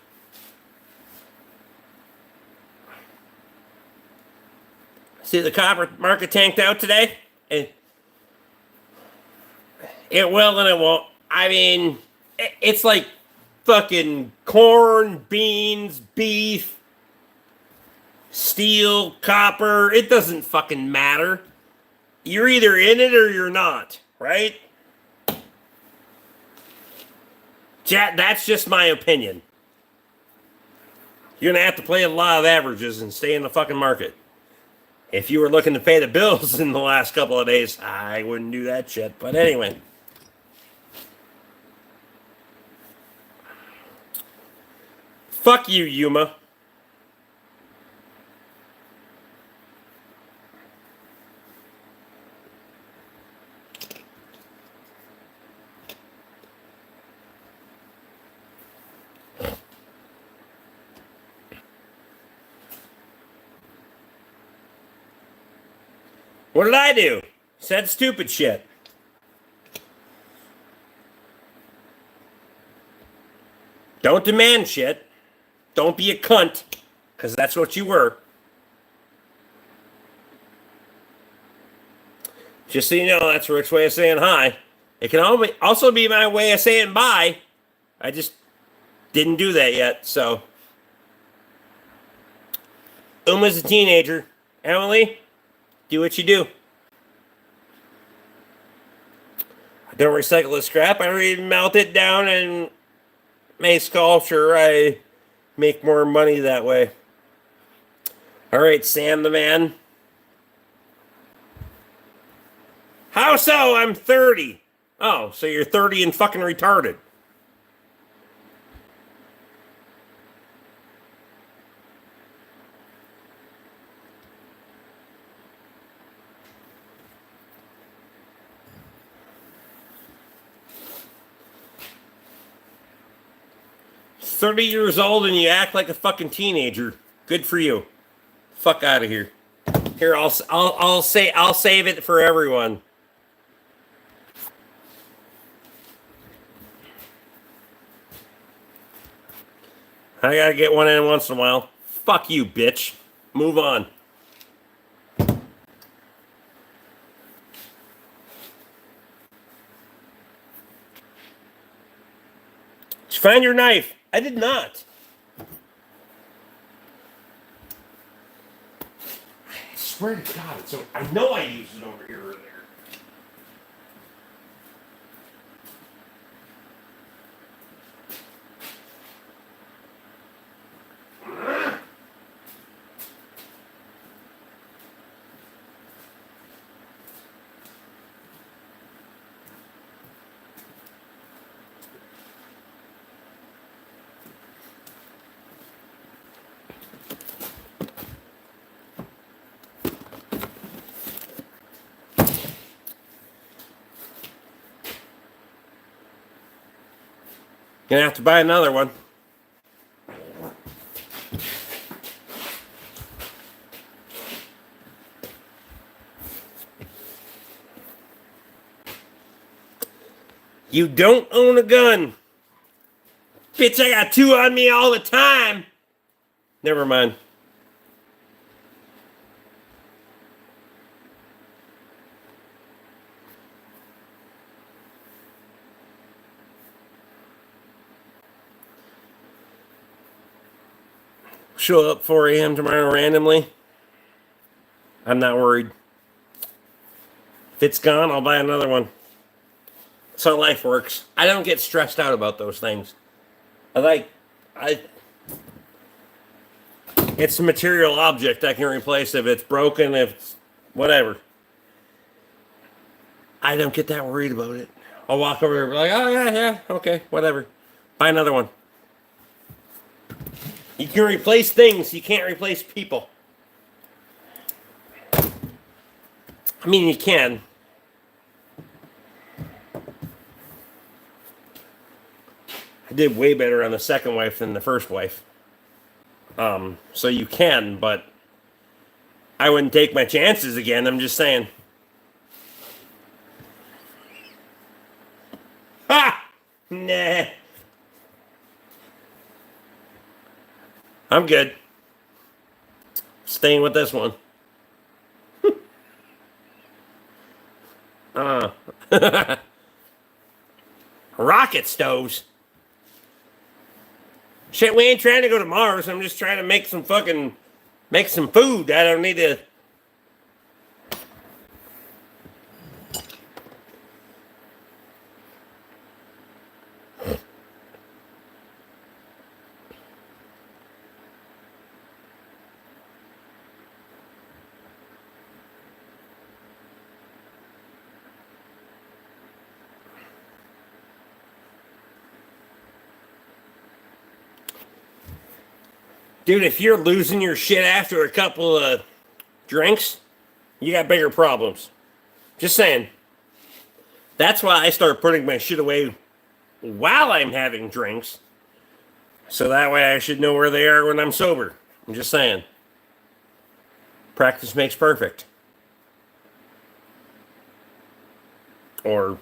See, the copper market tanked out today. It will and it won't. I mean, it's like fucking corn, beans, beef, steel, copper. It doesn't fucking matter. You're either in it or you're not, right? Chat, that's just my opinion. You're going to have to play a lot of averages and stay in the fucking market. If you were looking to pay the bills in the last couple of days, I wouldn't do that shit. But anyway. Fuck you, Yuma. What did I do? Said stupid shit. Don't demand shit. Don't be a cunt, because that's what you were. Just so you know, that's Rick's way of saying hi. It can also be my way of saying bye. I just didn't do that yet, so. Uma's a teenager. Emily, do what you do. I don't recycle the scrap. I melt it down and make sculpture. I make more money that way. All right, Sam the man. How so? I'm 30. Oh, so you're 30 and fucking retarded. "30 years old and you act like a fucking teenager. Good for you. Fuck out of here. Here, I'll save it for everyone. I gotta get one in once in a while. Fuck you, bitch. Move on. Did you find your knife? I did not. I swear to God, so I know I used it over here earlier. Gonna have to buy another one. You don't own a gun. Bitch, I got two on me all the time. Never mind. Show up 4 a.m. tomorrow randomly. I'm not worried. If it's gone, I'll buy another one. That's how life works. I don't get stressed out about those things. It's a material object I can replace if it's broken, if it's whatever. I don't get that worried about it. I'll walk over and be like, oh yeah, okay, whatever. Buy another one. You can replace things, you can't replace people. I mean, you can. I did way better on the second wife than the first wife. So you can, but I wouldn't take my chances again. I'm just saying. Ha! Nah. I'm good. Staying with this one. Rocket stoves. Shit, we ain't trying to go to Mars. I'm just trying to make some food. I don't need to. Dude, if you're losing your shit after a couple of drinks, you got bigger problems. Just saying. That's why I start putting my shit away while I'm having drinks. So that way I should know where they are when I'm sober. I'm just saying. Practice makes perfect. Or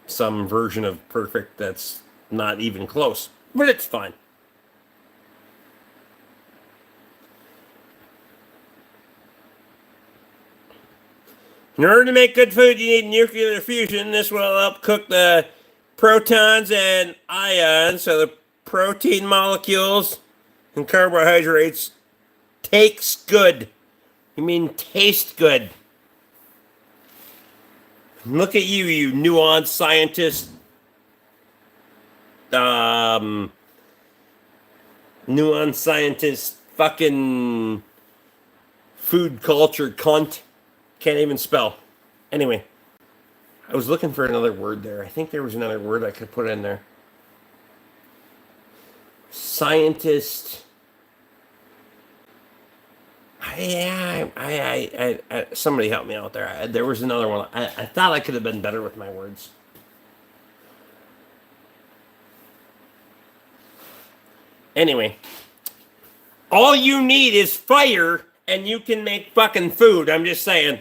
some version of perfect that's not even close. But it's fine. In order to make good food, you need nuclear fusion. This will help cook the protons and ions, so the protein molecules and carbohydrates takes good. You mean taste good. Look at you, you nuanced scientist. Nuanced scientist, fucking food culture cunt. Can't even spell. Anyway, I was looking for another word there. I think there was another word I could put in there. Scientist. Somebody help me out there. There was another one. I thought I could have been better with my words. Anyway, all you need is fire and you can make fucking food. I'm just saying.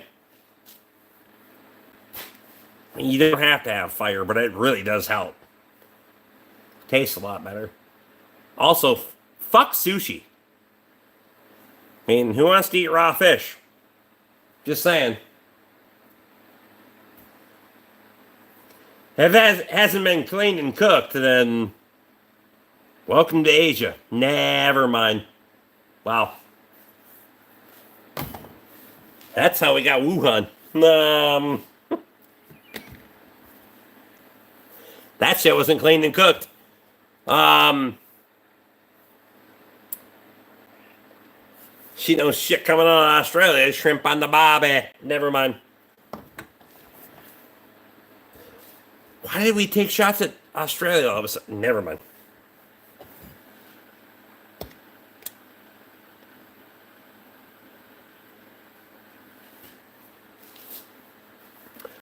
You don't have to have fire, but it really does help. Tastes a lot better. Also, fuck sushi. I mean, who wants to eat raw fish? Just saying. If it hasn't been cleaned and cooked, then welcome to Asia. Never mind. Wow. That's how we got Wuhan. That shit wasn't cleaned and cooked. She knows shit coming on in Australia. Shrimp on the barbie. Never mind. Why did we take shots at Australia all of a sudden? Never mind.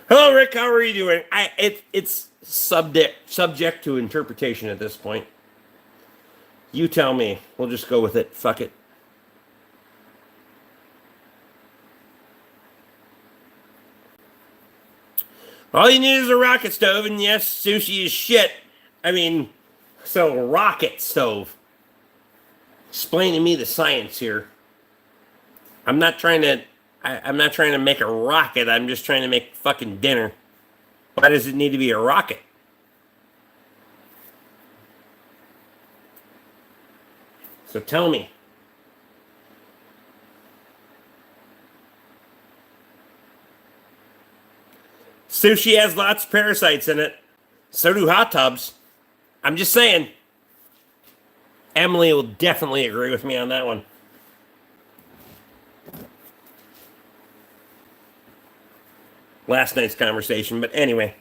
Hello, Rick. How are you doing? It's subject to interpretation at this point. You tell me. We'll just go with it. Fuck it. All you need is a rocket stove, and yes, sushi is shit. I mean, so rocket stove. Explain to me the science here. I'm not trying to. I'm not trying to make a rocket. I'm just trying to make fucking dinner. Why does it need to be a rocket? So tell me. Sushi has lots of parasites in it. So do hot tubs. I'm just saying. Emily will definitely agree with me on that one. Last night's conversation, but anyway.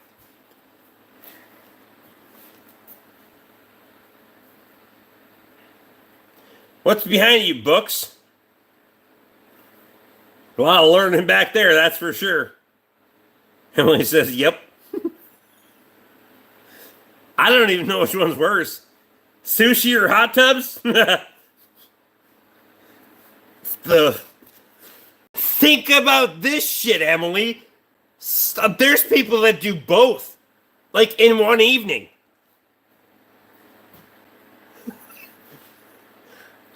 What's behind you, books? A lot of learning back there, that's for sure. Emily says, yep. I don't even know which one's worse. Sushi or hot tubs? the Think about this shit, Emily. There's people that do both. Like in one evening.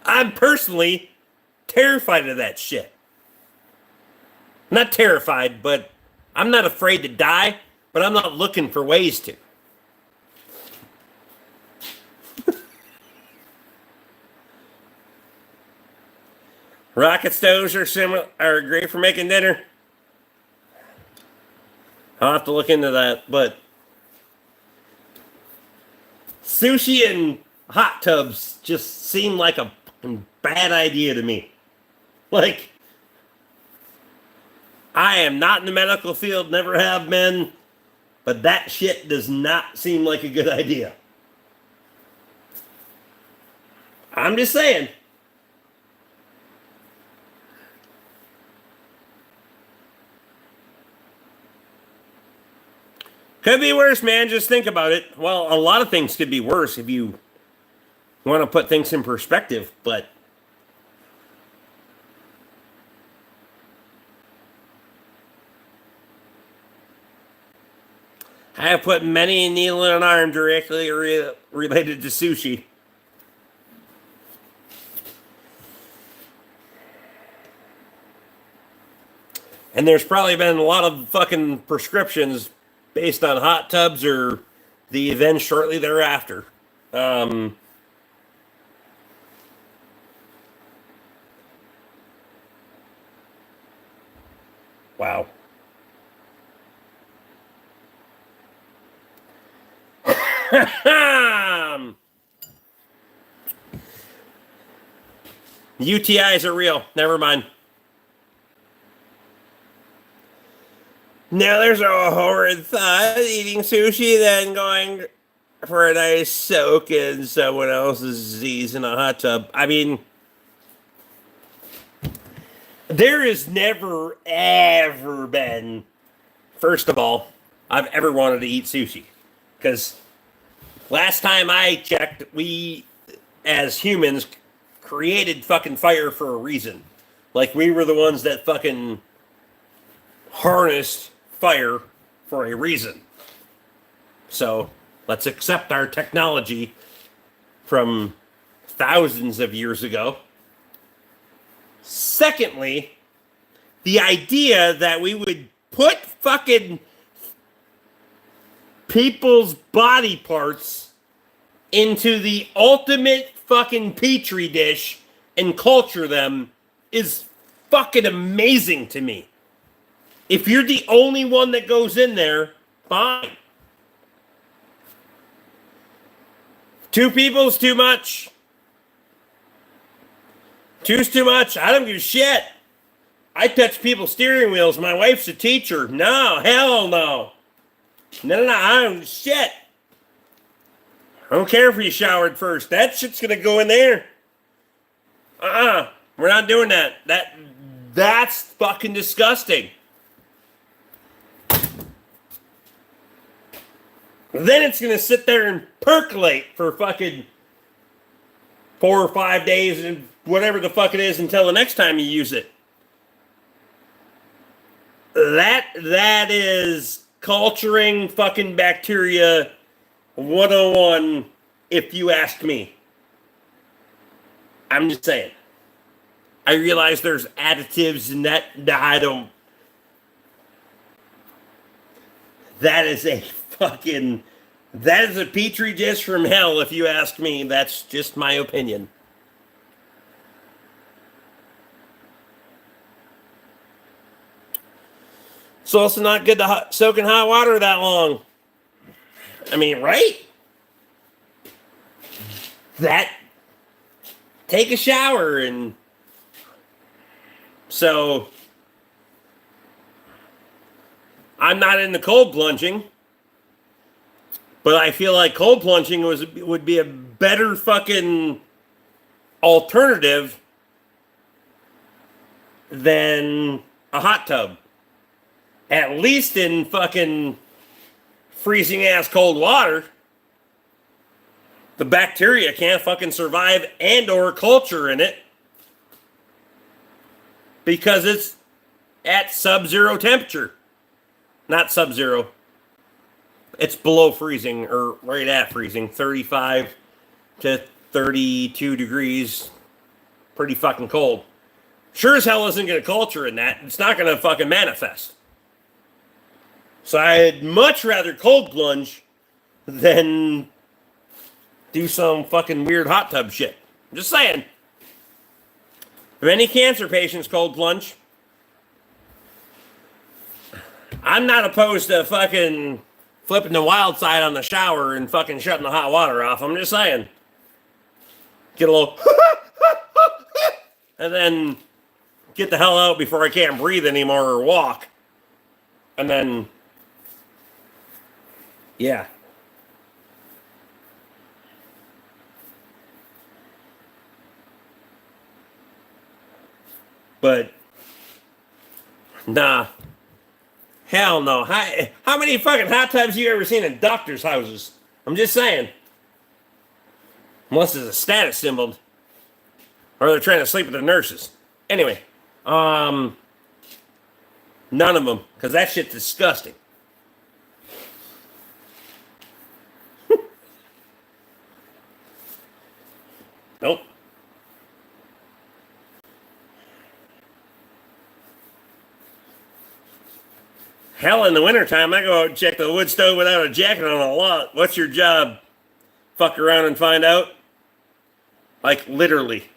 I'm personally terrified of that shit. Not terrified, but I'm not afraid to die, but I'm not looking for ways to. Rocket stoves are great for making dinner. I'll have to look into that, but sushi and hot tubs just seem like a bad idea to me. Like, I am not in the medical field, never have been, but that shit does not seem like a good idea. I'm just saying. Could be worse, man. Just think about it. Well, a lot of things could be worse if you want to put things in perspective, but I have put many a needle in an arm directly related to sushi. And there's probably been a lot of fucking prescriptions based on hot tubs or the event shortly thereafter. Wow. UTIs are real. Never mind. Now there's a horrid thought eating sushi, then going for a nice soak in someone else's disease in a hot tub. I mean, there has never, ever been, first of all, I've ever wanted to eat sushi. Because last time I checked, we, as humans, created fucking fire for a reason. Like, we were the ones that fucking harnessed fire for a reason. So, let's accept our technology from thousands of years ago. Secondly, the idea that we would put fucking people's body parts into the ultimate fucking petri dish and culture them is fucking amazing to me. If you're the only one that goes in there, fine. Two people's too much. Two's too much. I don't give a shit. I touch people's steering wheels. My wife's a teacher. No, hell no. No, I don't shit. I don't care if you showered first. That shit's gonna go in there. We're not doing that. That's fucking disgusting. Then it's going to sit there and percolate for fucking 4 or 5 days and whatever the fuck it is until the next time you use it. That is culturing fucking bacteria 101, if you ask me. I'm just saying. I realize there's additives in that I don't. That is a petri dish from hell, if you ask me. That's just my opinion. It's also not good to soak in hot water that long. I mean, right? Take a shower and so I'm not into cold plunging, but I feel like cold plunging would be a better fucking alternative than a hot tub. At least in fucking freezing ass cold water, the bacteria can't fucking survive and or culture in it because it's at sub-zero temperature. Not sub-zero. It's below freezing or right at freezing, 35 to 32 degrees. Pretty fucking cold. Sure as hell isn't going to culture in that. It's not going to fucking manifest. So I'd much rather cold plunge than do some fucking weird hot tub shit. I'm just saying. If any cancer patients cold plunge, I'm not opposed to fucking flipping the wild side on the shower and fucking shutting the hot water off. I'm just saying. Get a little and then get the hell out before I can't breathe anymore or walk. And then yeah. But nah. Hell no. How many fucking hot tubs you ever seen in doctors' houses? I'm just saying. Unless it's a status symbol. Or they're trying to sleep with the nurses. Anyway. None of them. Because that shit's disgusting. Nope. Hell, in the wintertime, I go out and check the wood stove without a jacket on a lot. What's your job? Fuck around and find out? Like, literally.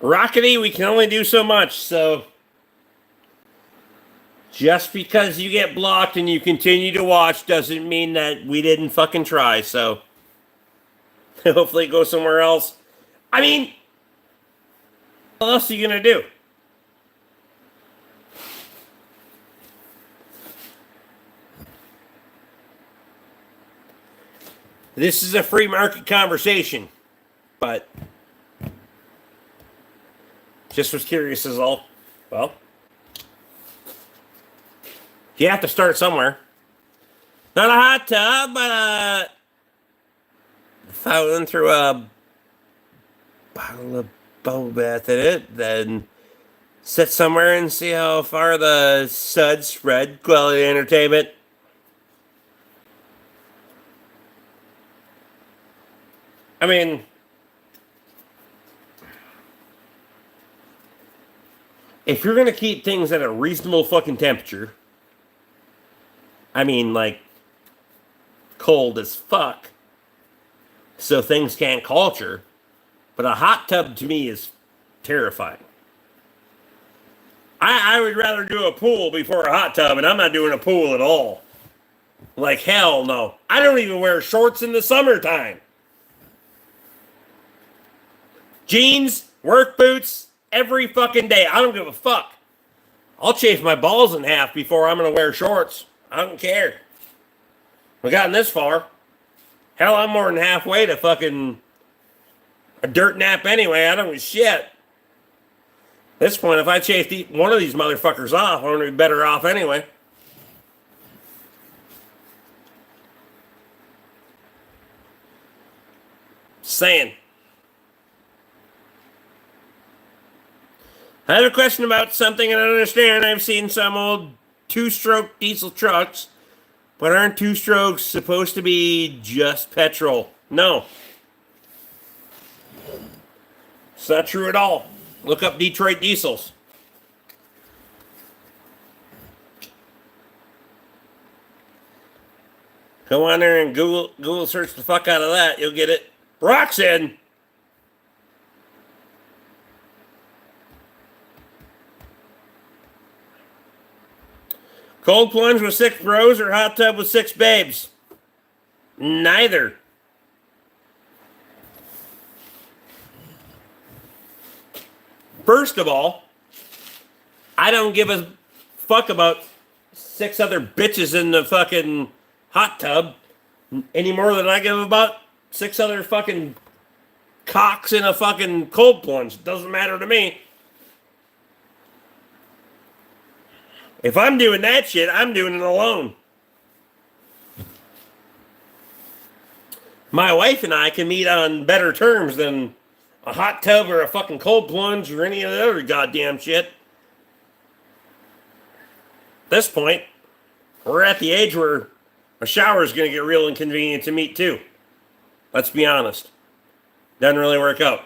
Rockety, we can only do so much, so just because you get blocked and you continue to watch doesn't mean that we didn't fucking try, so hopefully go somewhere else. I mean, what else are you gonna do? This is a free market conversation, but just was curious as all. Well, you have to start somewhere. Not a hot tub, but if I went through a bottle of bubble bath in it, then sit somewhere and see how far the suds spread. Quality entertainment. I mean, if you're going to keep things at a reasonable fucking temperature, I mean, like, cold as fuck, so things can't culture, but a hot tub to me is terrifying. I would rather do a pool before a hot tub, and I'm not doing a pool at all. Like, hell no. I don't even wear shorts in the summertime. Jeans, work boots, every fucking day. I don't give a fuck. I'll chafe my balls in half before I'm going to wear shorts. I don't care. We gotten this far. Hell, I'm more than halfway to fucking a dirt nap anyway. I don't give a shit. At this point, if I chase one of these motherfuckers off, I'm going to be better off anyway. Saying. I have a question about something I don't understand. I've seen some old two-stroke diesel trucks, but aren't two-strokes supposed to be just petrol? No. It's not true at all. Look up Detroit diesels. Go on there and Google search the fuck out of that. You'll get it. Rock's in. Cold plunge with 6 bros or hot tub with 6 babes? Neither. First of all, I don't give a fuck about 6 other bitches in the fucking hot tub any more than I give about 6 other fucking cocks in a fucking cold plunge. It doesn't matter to me. If I'm doing that shit, I'm doing it alone. My wife and I can meet on better terms than a hot tub or a fucking cold plunge or any of the other goddamn shit. At this point, we're at the age where a shower is going to get real inconvenient to meet too. Let's be honest. Doesn't really work out.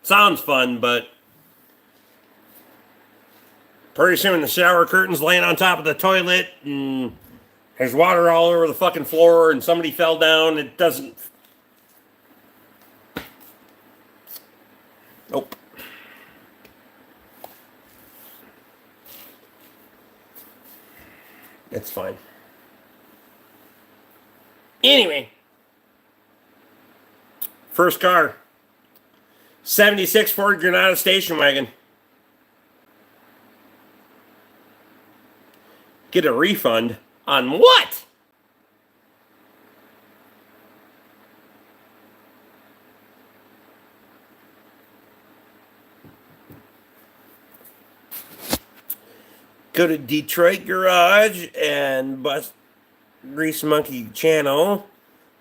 Sounds fun, but pretty soon the shower curtain's laying on top of the toilet and there's water all over the fucking floor and somebody fell down. It doesn't... Nope. It's fine. Anyway. First car. 76 Ford Granada station wagon. Get a refund on what? Go to Detroit Garage and bust Grease Monkey channel.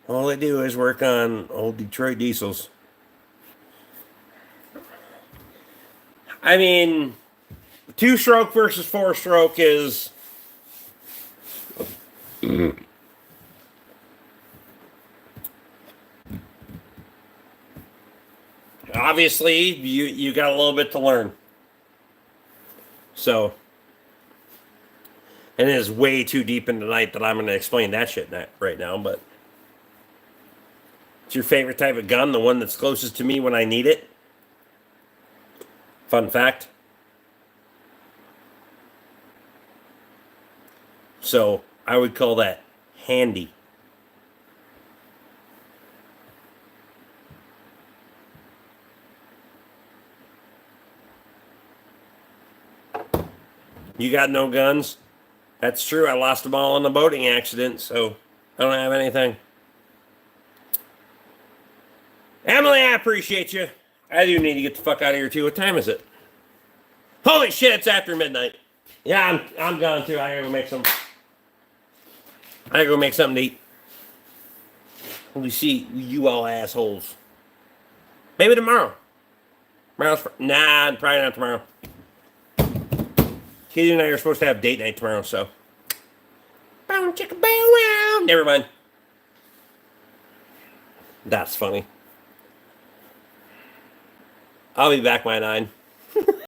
All they do is work on old Detroit diesels. I mean, 2-stroke versus 4-stroke is... Obviously, you got a little bit to learn. So, and it is way too deep in the night that I'm going to explain that shit right now, but it's your favorite type of gun, the one that's closest to me when I need it. Fun fact. So, I would call that handy. You got no guns? That's true. I lost them all in a boating accident, so I don't have anything. Emily, I appreciate you. I do need to get the fuck out of here, too. What time is it? Holy shit, it's after midnight. Yeah, I'm gone, too. I gotta go make something to eat. Holy shit, you all assholes. Maybe tomorrow. Nah, probably not tomorrow. Katie and I are supposed to have date night tomorrow, so. Bow, chicka, bow, wow. Never mind. That's funny. I'll be back by 9.